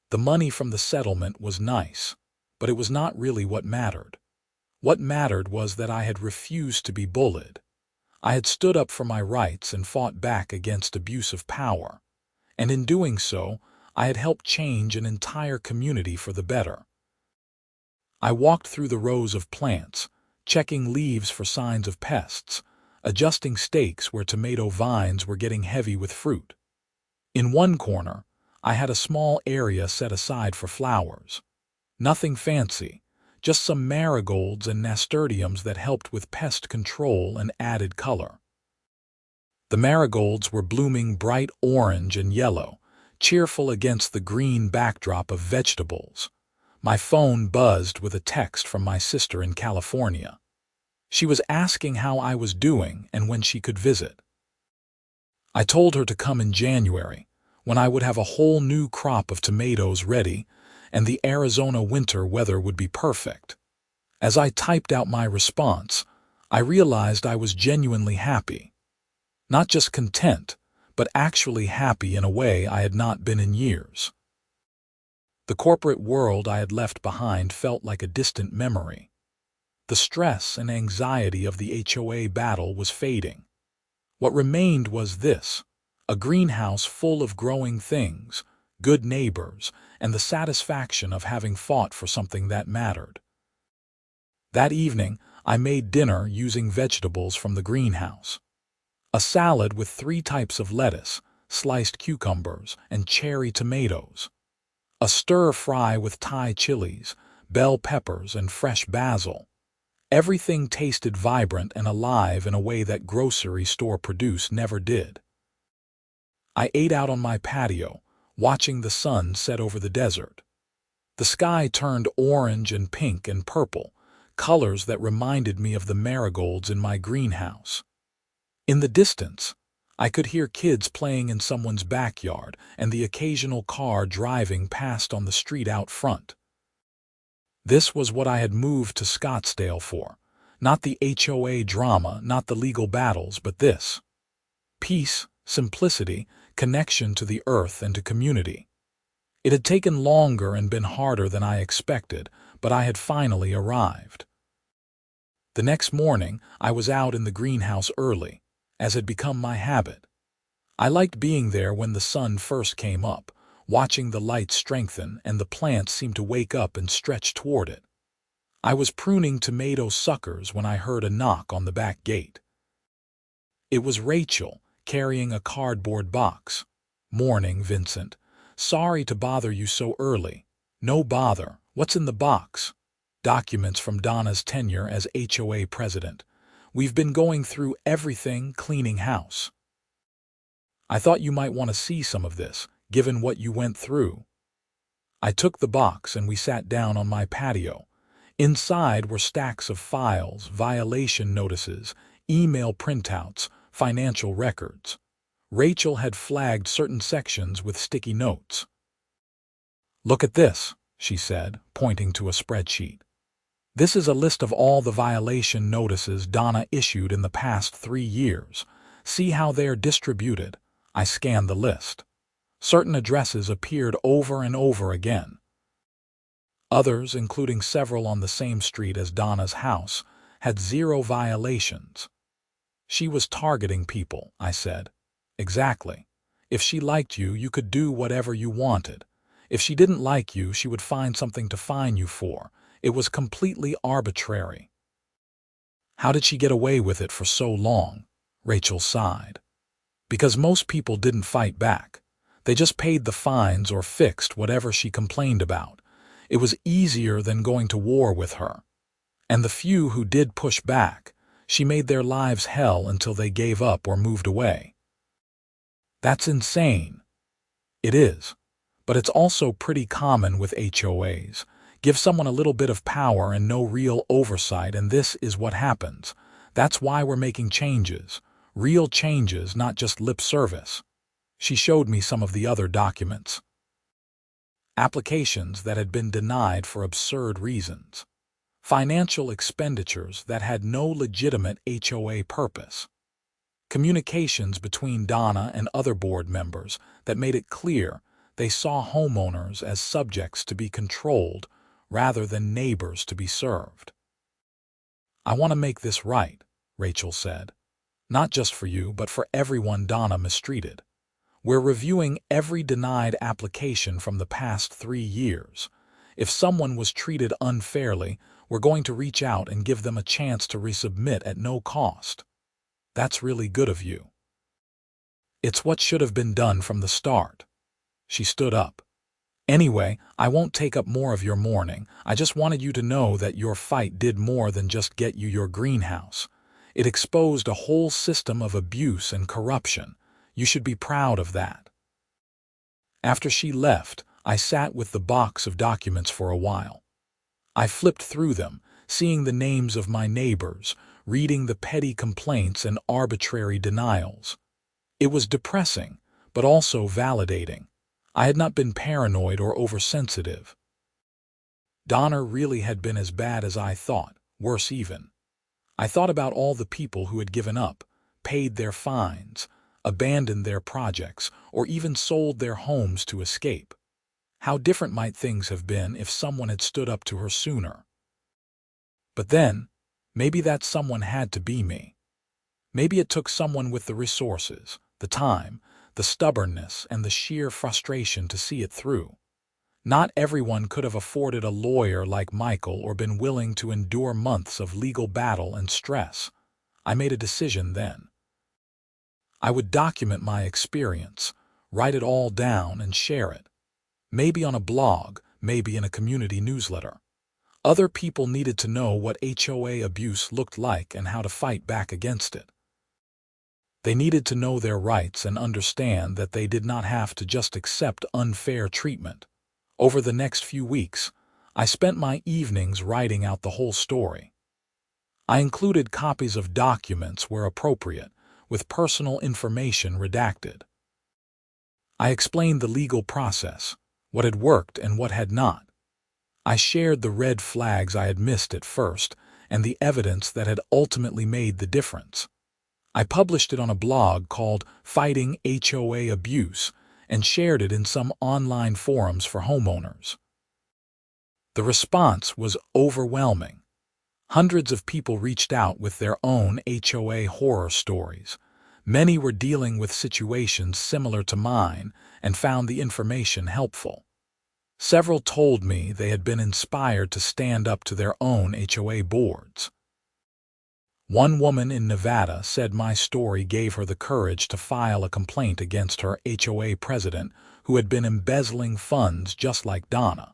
The money from the settlement was nice, but it was not really what mattered. What mattered was that I had refused to be bullied. I had stood up for my rights and fought back against abuse of power, and in doing so, I had helped change an entire community for the better. I walked through the rows of plants, checking leaves for signs of pests, adjusting stakes where tomato vines were getting heavy with fruit. In one corner, I had a small area set aside for flowers. Nothing fancy, just some marigolds and nasturtiums that helped with pest control and added color. The marigolds were blooming bright orange and yellow, cheerful against the green backdrop of vegetables. My phone buzzed with a text from my sister in California. She was asking how I was doing and when she could visit. I told her to come in January, when I would have a whole new crop of tomatoes ready, and the Arizona winter weather would be perfect. As I typed out my response, I realized I was genuinely happy. Not just content, but actually happy in a way I had not been in years. The corporate world I had left behind felt like a distant memory. The stress and anxiety of the HOA battle was fading. What remained was this, a greenhouse full of growing things, good neighbors, and the satisfaction of having fought for something that mattered. That evening, I made dinner using vegetables from the greenhouse. A salad with 3 types of lettuce, sliced cucumbers, and cherry tomatoes. A stir-fry with Thai chilies, bell peppers, and fresh basil. Everything tasted vibrant and alive in a way that grocery store produce never did. I ate out on my patio, watching the sun set over the desert. The sky turned orange and pink and purple, colors that reminded me of the marigolds in my greenhouse. In the distance, I could hear kids playing in someone's backyard and the occasional car driving past on the street out front. This was what I had moved to Scottsdale for. Not the HOA drama, not the legal battles, but this. Peace, simplicity, connection to the earth and to community. It had taken longer and been harder than I expected, but I had finally arrived. The next morning, I was out in the greenhouse early, as had become my habit. I liked being there when the sun first came up, watching the light strengthen and the plants seem to wake up and stretch toward it. I was pruning tomato suckers when I heard a knock on the back gate. It was Rachel, carrying a cardboard box. "Morning, Vincent. Sorry to bother you so early." "No bother. What's in the box?" "Documents from Donna's tenure as HOA president. We've been going through everything, cleaning house." "I thought you might want to see some of this, given what you went through." I took the box and we sat down on my patio. Inside were stacks of files, violation notices, email printouts, financial records. Rachel had flagged certain sections with sticky notes. "Look at this," she said, pointing to a spreadsheet. This is a list of all the violation notices Donna issued in the past 3 years. See how they are distributed. I scanned the list. Certain addresses appeared over and over again. Others, including several on the same street as Donna's house, had 0 violations. She was targeting people, I said. Exactly. If she liked you, you could do whatever you wanted. If she didn't like you, she would find something to fine you for. It was completely arbitrary. How did she get away with it for so long? Rachel sighed. Because most people didn't fight back. They just paid the fines or fixed whatever she complained about. It was easier than going to war with her. And the few who did push back, she made their lives hell until they gave up or moved away. That's insane. It is. But it's also pretty common with HOAs. Give someone a little bit of power and no real oversight, and this is what happens. That's why we're making changes. Real changes, not just lip service. She showed me some of the other documents. Applications that had been denied for absurd reasons. Financial expenditures that had no legitimate HOA purpose. Communications between Donna and other board members that made it clear they saw homeowners as subjects to be controlled rather than neighbors to be served. I want to make this right, Rachel said. Not just for you, but for everyone Donna mistreated. We're reviewing every denied application from the past 3 years. If someone was treated unfairly, we're going to reach out and give them a chance to resubmit at no cost. That's really good of you. It's what should have been done from the start. She stood up. Anyway, I won't take up more of your morning. I just wanted you to know that your fight did more than just get you your greenhouse. It exposed a whole system of abuse and corruption. You should be proud of that. After she left, I sat with the box of documents for a while. I flipped through them, seeing the names of my neighbors, reading the petty complaints and arbitrary denials. It was depressing, but also validating. I had not been paranoid or oversensitive. Donna really had been as bad as I thought, worse even. I thought about all the people who had given up, paid their fines, abandoned their projects, or even sold their homes to escape. How different might things have been if someone had stood up to her sooner? But then, maybe that someone had to be me. Maybe it took someone with the resources, the time, the stubbornness, and the sheer frustration to see it through. Not everyone could have afforded a lawyer like Michael or been willing to endure months of legal battle and stress. I made a decision then. I would document my experience, write it all down and share it. Maybe on a blog, maybe in a community newsletter. Other people needed to know what HOA abuse looked like and how to fight back against it. They needed to know their rights and understand that they did not have to just accept unfair treatment. Over the next few weeks, I spent my evenings writing out the whole story. I included copies of documents where appropriate, with personal information redacted. I explained the legal process, what had worked and what had not. I shared the red flags I had missed at first and the evidence that had ultimately made the difference. I published it on a blog called Fighting HOA Abuse and shared it in some online forums for homeowners. The response was overwhelming. Hundreds of people reached out with their own HOA horror stories. Many were dealing with situations similar to mine and found the information helpful. Several told me they had been inspired to stand up to their own HOA boards. One woman in Nevada said my story gave her the courage to file a complaint against her HOA president who had been embezzling funds just like Donna.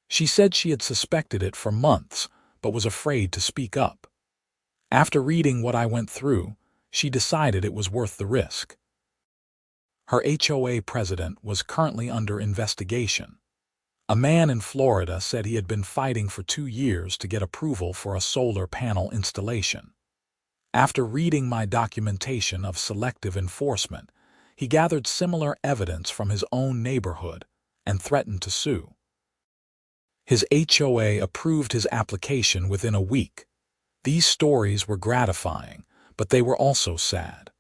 She said she had suspected it for months, but was afraid to speak up. After reading what I went through, she decided it was worth the risk. Her HOA president was currently under investigation. A man in Florida said he had been fighting for 2 years to get approval for a solar panel installation. After reading my documentation of selective enforcement, he gathered similar evidence from his own neighborhood and threatened to sue. His HOA approved his application within a week. These stories were gratifying, but they were also sad.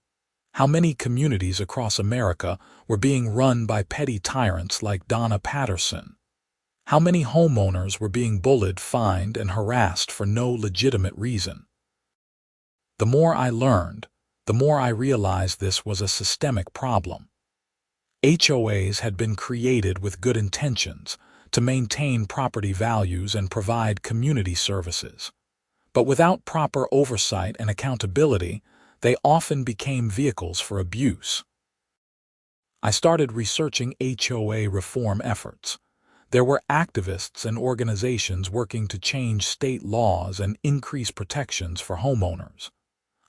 How many communities across America were being run by petty tyrants like Donna Patterson? How many homeowners were being bullied, fined, and harassed for no legitimate reason? The more I learned, the more I realized this was a systemic problem. HOAs had been created with good intentions to maintain property values and provide community services. But without proper oversight and accountability, they often became vehicles for abuse. I started researching HOA reform efforts. There were activists and organizations working to change state laws and increase protections for homeowners.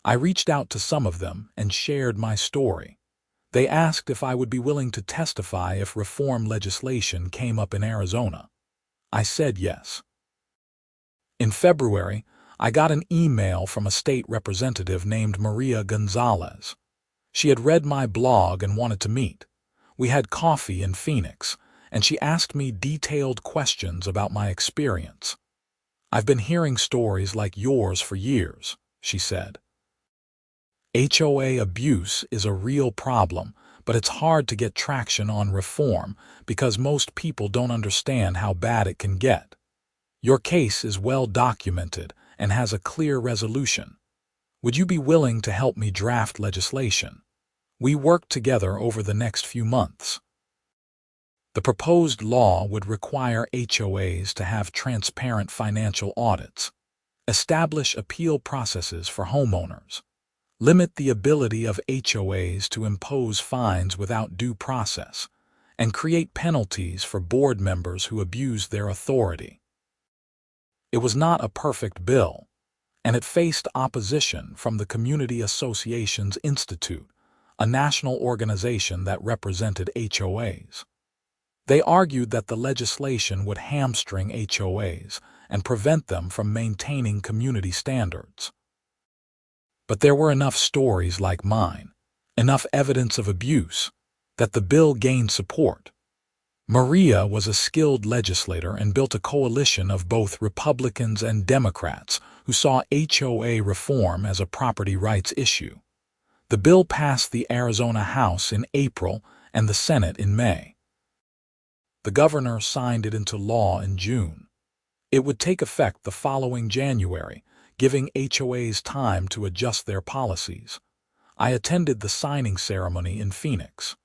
I reached out to some of them and shared my story. They asked if I would be willing to testify if reform legislation came up in Arizona. I said yes. In February, I got an email from a state representative named Maria Gonzalez. She had read my blog and wanted to meet. We had coffee in Phoenix, and she asked me detailed questions about my experience. "I've been hearing stories like yours for years," she said. HOA abuse is a real problem, but it's hard to get traction on reform because most people don't understand how bad it can get. Your case is well documented and has a clear resolution. Would you be willing to help me draft legislation? We worked together over the next few months. The proposed law would require HOAs to have transparent financial audits, establish appeal processes for homeowners, limit the ability of HOAs to impose fines without due process, and create penalties for board members who abuse their authority. It was not a perfect bill, and it faced opposition from the Community Associations Institute, a national organization that represented HOAs. They argued that the legislation would hamstring HOAs and prevent them from maintaining community standards. But there were enough stories like mine, enough evidence of abuse, that the bill gained support. Maria was a skilled legislator and built a coalition of both Republicans and Democrats who saw HOA reform as a property rights issue. The bill passed the Arizona House in April and the Senate in May. The governor signed it into law in June. It would take effect the following January, giving HOAs time to adjust their policies. I attended the signing ceremony in Phoenix.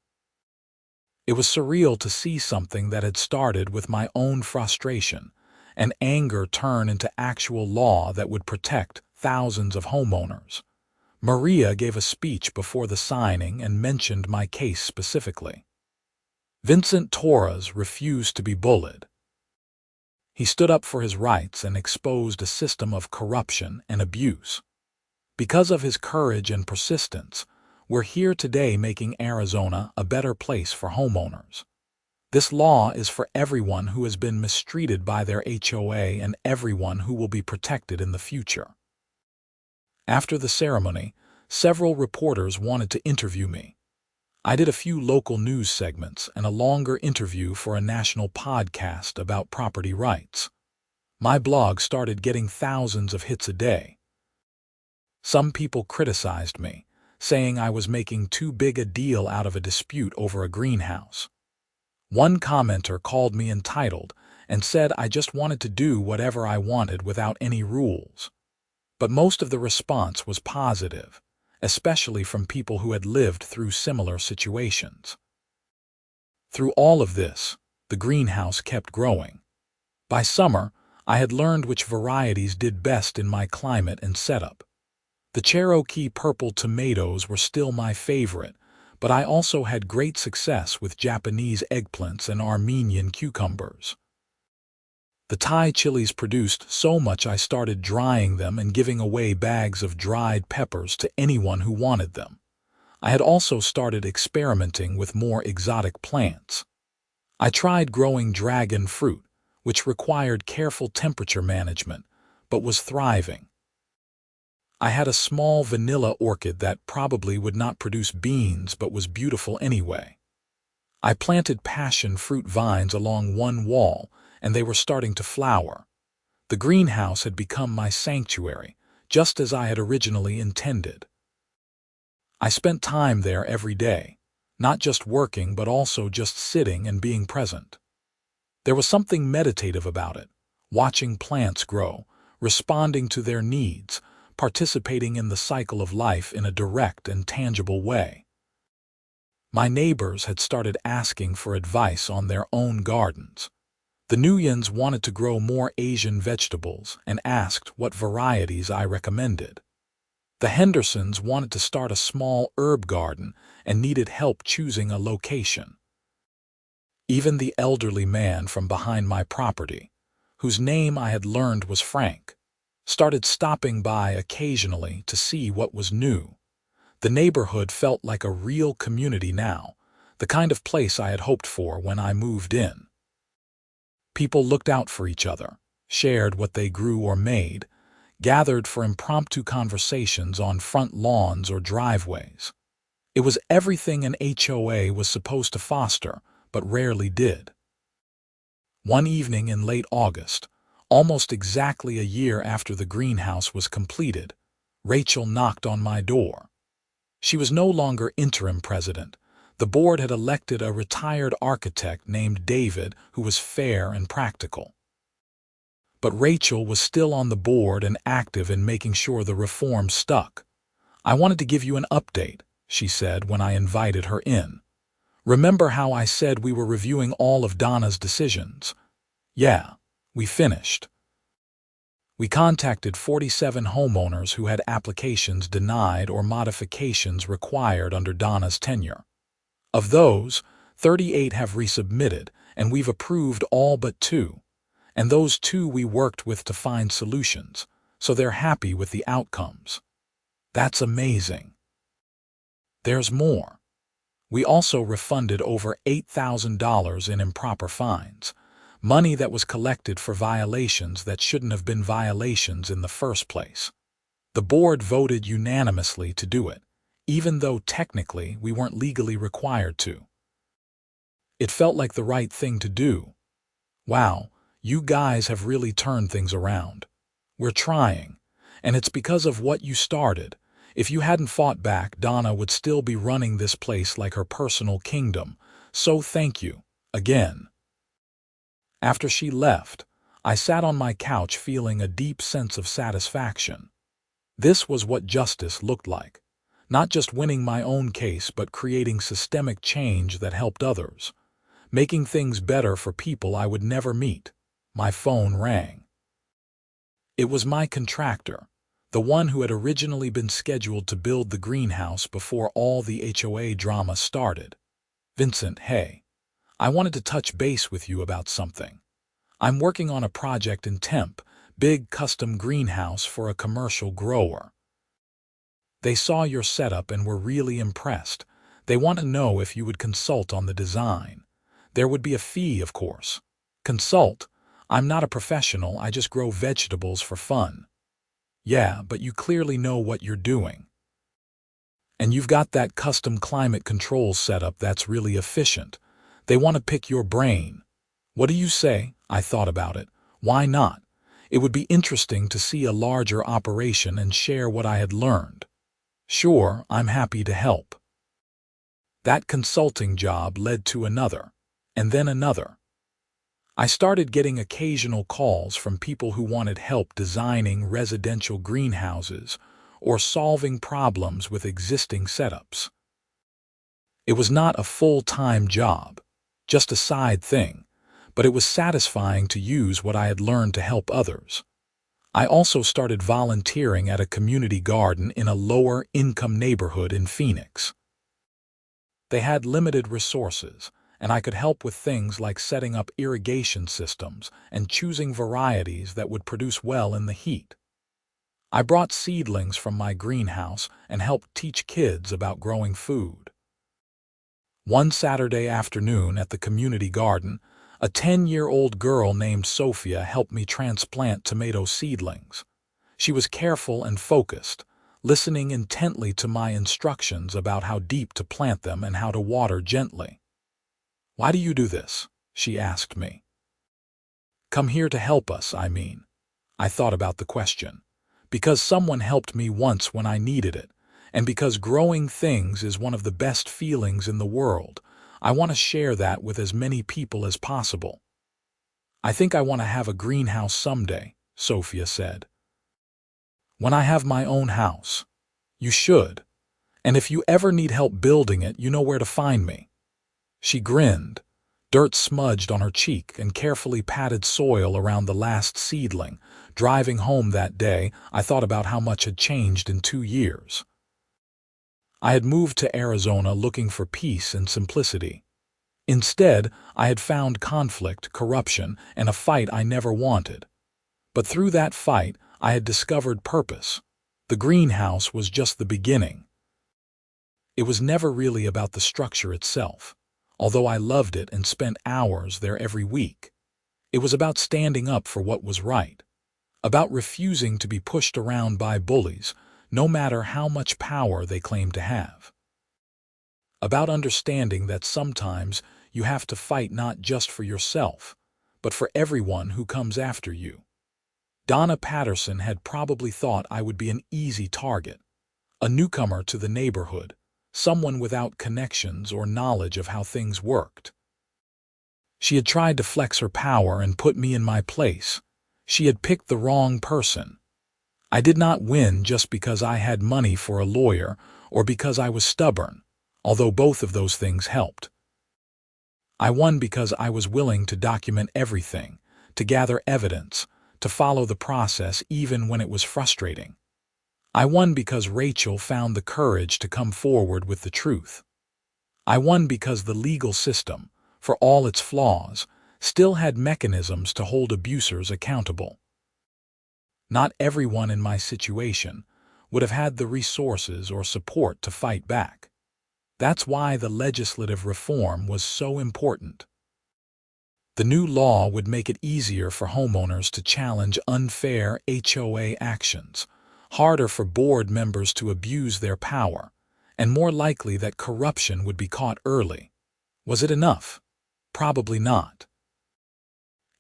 It was surreal to see something that had started with my own frustration and anger turn into actual law that would protect thousands of homeowners. Maria gave a speech before the signing and mentioned my case specifically. Vincent Torres refused to be bullied. He stood up for his rights and exposed a system of corruption and abuse. Because of his courage and persistence, we're here today making Arizona a better place for homeowners. This law is for everyone who has been mistreated by their HOA and everyone who will be protected in the future. After the ceremony, several reporters wanted to interview me. I did a few local news segments and a longer interview for a national podcast about property rights. My blog started getting thousands of hits a day. Some people criticized me, saying I was making too big a deal out of a dispute over a greenhouse. One commenter called me entitled and said I just wanted to do whatever I wanted without any rules. But most of the response was positive, especially from people who had lived through similar situations. Through all of this, the greenhouse kept growing. By summer, I had learned which varieties did best in my climate and setup. The Cherokee purple tomatoes were still my favorite, but I also had great success with Japanese eggplants and Armenian cucumbers. The Thai chilies produced so much I started drying them and giving away bags of dried peppers to anyone who wanted them. I had also started experimenting with more exotic plants. I tried growing dragon fruit, which required careful temperature management, but was thriving. I had a small vanilla orchid that probably would not produce beans but was beautiful anyway. I planted passion fruit vines along one wall and they were starting to flower. The greenhouse had become my sanctuary, just as I had originally intended. I spent time there every day, not just working but also just sitting and being present. There was something meditative about it, watching plants grow, responding to their needs, participating in the cycle of life in a direct and tangible way. My neighbors had started asking for advice on their own gardens. The Nguyens wanted to grow more Asian vegetables and asked what varieties I recommended. The Hendersons wanted to start a small herb garden and needed help choosing a location. Even the elderly man from behind my property, whose name I had learned was Frank, started stopping by occasionally to see what was new. The neighborhood felt like a real community now, the kind of place I had hoped for when I moved in. People looked out for each other, shared what they grew or made, gathered for impromptu conversations on front lawns or driveways. It was everything an HOA was supposed to foster, but rarely did. One evening in late August, almost exactly a year after the greenhouse was completed, Rachel knocked on my door. She was no longer interim president. The board had elected a retired architect named David who was fair and practical. But Rachel was still on the board and active in making sure the reform stuck. "I wanted to give you an update," she said when I invited her in. "Remember how I said we were reviewing all of Donna's decisions? Yeah, we finished. We contacted 47 homeowners who had applications denied or modifications required under Donna's tenure. Of those, 38 have resubmitted, and we've approved all but 2. And those 2 we worked with to find solutions, so they're happy with the outcomes. That's amazing. There's more. We also refunded over $8,000 in improper fines, money that was collected for violations that shouldn't have been violations in the first place. The board voted unanimously to do it, even though technically we weren't legally required to. It felt like the right thing to do. Wow, you guys have really turned things around. We're trying, and it's because of what you started. If you hadn't fought back, Donna would still be running this place like her personal kingdom. So thank you, again." After she left, I sat on my couch feeling a deep sense of satisfaction. This was what justice looked like. Not just winning my own case, but creating systemic change that helped others. Making things better for people I would never meet. My phone rang. It was my contractor, the one who had originally been scheduled to build the greenhouse before all the HOA drama started. "Vincent, hey. I wanted to touch base with you about something. I'm working on a project in Temp, big custom greenhouse for a commercial grower. They saw your setup and were really impressed. They want to know if you would consult on the design. There would be a fee, of course." "Consult? I'm not a professional, I just grow vegetables for fun." "Yeah, but you clearly know what you're doing. And you've got that custom climate control setup that's really efficient. They want to pick your brain. What do you say?" I thought about it. Why not? It would be interesting to see a larger operation and share what I had learned. "Sure, I'm happy to help." That consulting job led to another, and then another. I started getting occasional calls from people who wanted help designing residential greenhouses or solving problems with existing setups. It was not a full-time job, just a side thing, but it was satisfying to use what I had learned to help others. I also started volunteering at a community garden in a lower-income neighborhood in Phoenix. They had limited resources, and I could help with things like setting up irrigation systems and choosing varieties that would produce well in the heat. I brought seedlings from my greenhouse and helped teach kids about growing food. One Saturday afternoon at the community garden, a 10-year-old girl named Sophia helped me transplant tomato seedlings. She was careful and focused, listening intently to my instructions about how deep to plant them and how to water gently. "Why do you do this?" she asked me. Come here to help us, I mean. I thought about the question. Because someone helped me once when I needed it, and because growing things is one of the best feelings in the world, I want to share that with as many people as possible. I think I want to have a greenhouse someday, Sophia said. When I have my own house. You should. And if you ever need help building it, you know where to find me. She grinned. Dirt smudged on her cheek and carefully patted soil around the last seedling. Driving home that day, I thought about how much had changed in 2 years. I had moved to Arizona looking for peace and simplicity. Instead, I had found conflict, corruption, and a fight I never wanted. But through that fight, I had discovered purpose. The greenhouse was just the beginning. It was never really about the structure itself, although I loved it and spent hours there every week. It was about standing up for what was right, about refusing to be pushed around by bullies, no matter how much power they claimed to have. About understanding that sometimes you have to fight not just for yourself, but for everyone who comes after you. Donna Patterson had probably thought I would be an easy target, a newcomer to the neighborhood, someone without connections or knowledge of how things worked. She had tried to flex her power and put me in my place. She had picked the wrong person. I did not win just because I had money for a lawyer or because I was stubborn, although both of those things helped. I won because I was willing to document everything, to gather evidence, to follow the process even when it was frustrating. I won because Rachel found the courage to come forward with the truth. I won because the legal system, for all its flaws, still had mechanisms to hold abusers accountable. Not everyone in my situation would have had the resources or support to fight back. That's why the legislative reform was so important. The new law would make it easier for homeowners to challenge unfair HOA actions, harder for board members to abuse their power, and more likely that corruption would be caught early. Was it enough? Probably not.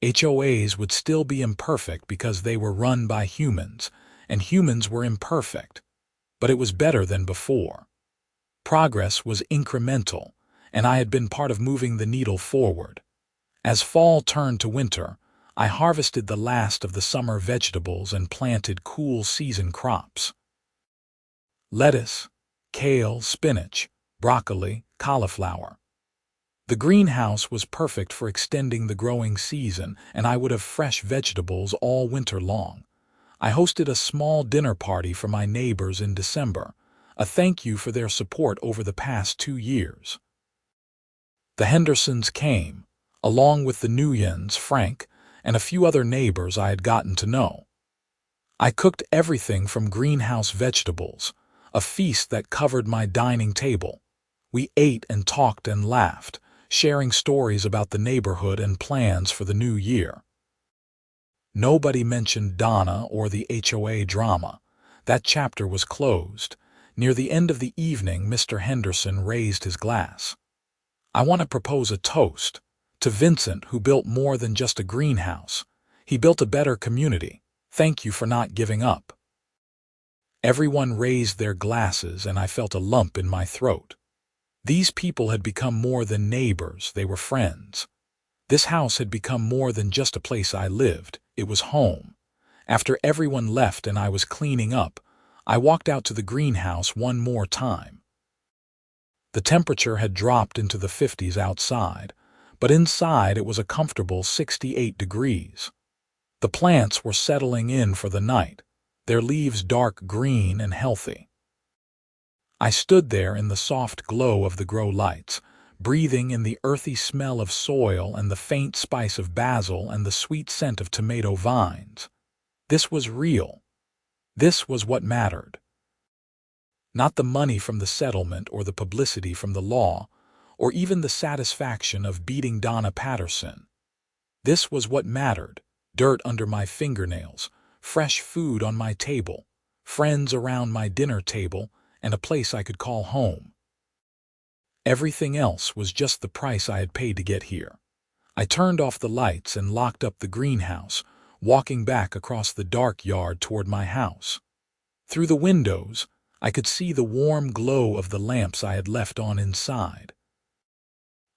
HOAs would still be imperfect because they were run by humans, and humans were imperfect, but it was better than before. Progress was incremental, and I had been part of moving the needle forward. As fall turned to winter, I harvested the last of the summer vegetables and planted cool season crops. Lettuce, kale, spinach, broccoli, cauliflower. The greenhouse was perfect for extending the growing season, and I would have fresh vegetables all winter long. I hosted a small dinner party for my neighbors in December, a thank you for their support over the past 2 years. The Hendersons came, along with the Nuyens, Frank, and a few other neighbors I had gotten to know. I cooked everything from greenhouse vegetables, a feast that covered my dining table. We ate and talked and laughed, sharing stories about the neighborhood and plans for the new year. Nobody mentioned Donna or the HOA drama. That chapter was closed. Near the end of the evening, Mr. Henderson raised his glass. I want to propose a toast to Vincent, who built more than just a greenhouse. He built a better community. Thank you for not giving up. Everyone raised their glasses, and I felt a lump in my throat. These people had become more than neighbors, they were friends. This house had become more than just a place I lived, it was home. After everyone left and I was cleaning up, I walked out to the greenhouse one more time. The temperature had dropped into the 50s outside, but inside it was a comfortable 68 degrees. The plants were settling in for the night, their leaves dark green and healthy. I stood there in the soft glow of the grow lights, breathing in the earthy smell of soil and the faint spice of basil and the sweet scent of tomato vines. This was real. This was what mattered. Not the money from the settlement or the publicity from the law, or even the satisfaction of beating Donna Patterson. This was what mattered: dirt under my fingernails, fresh food on my table, friends around my dinner table, and a place I could call home. Everything else was just the price I had paid to get here. I turned off the lights and locked up the greenhouse, walking back across the dark yard toward my house. Through the windows, I could see the warm glow of the lamps I had left on inside.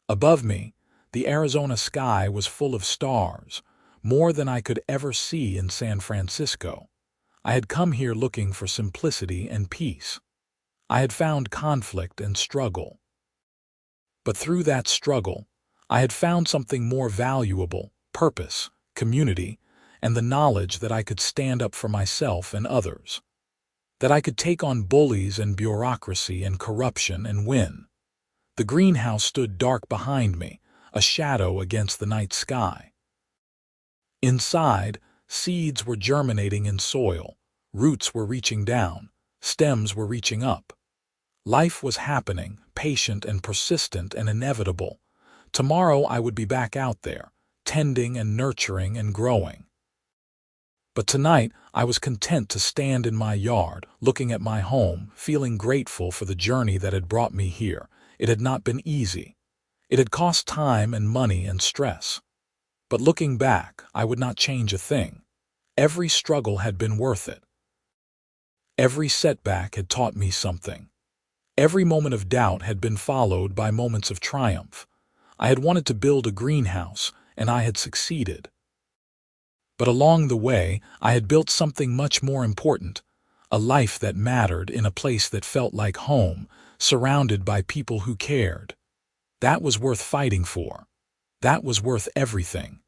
Above me, the Arizona sky was full of stars, more than I could ever see in San Francisco. I had come here looking for simplicity and peace. I had found conflict and struggle. But through that struggle, I had found something more valuable: purpose, community, and the knowledge that I could stand up for myself and others. That I could take on bullies and bureaucracy and corruption and win. The greenhouse stood dark behind me, a shadow against the night sky. Inside, seeds were germinating in soil, roots were reaching down, stems were reaching up. Life was happening, patient and persistent and inevitable. Tomorrow I would be back out there, tending and nurturing and growing. But tonight I was content to stand in my yard, looking at my home, feeling grateful for the journey that had brought me here. It had not been easy. It had cost time and money and stress. But looking back, I would not change a thing. Every struggle had been worth it. Every setback had taught me something. Every moment of doubt had been followed by moments of triumph. I had wanted to build a greenhouse, and I had succeeded. But along the way, I had built something much more important: a life that mattered in a place that felt like home, surrounded by people who cared. That was worth fighting for. That was worth everything.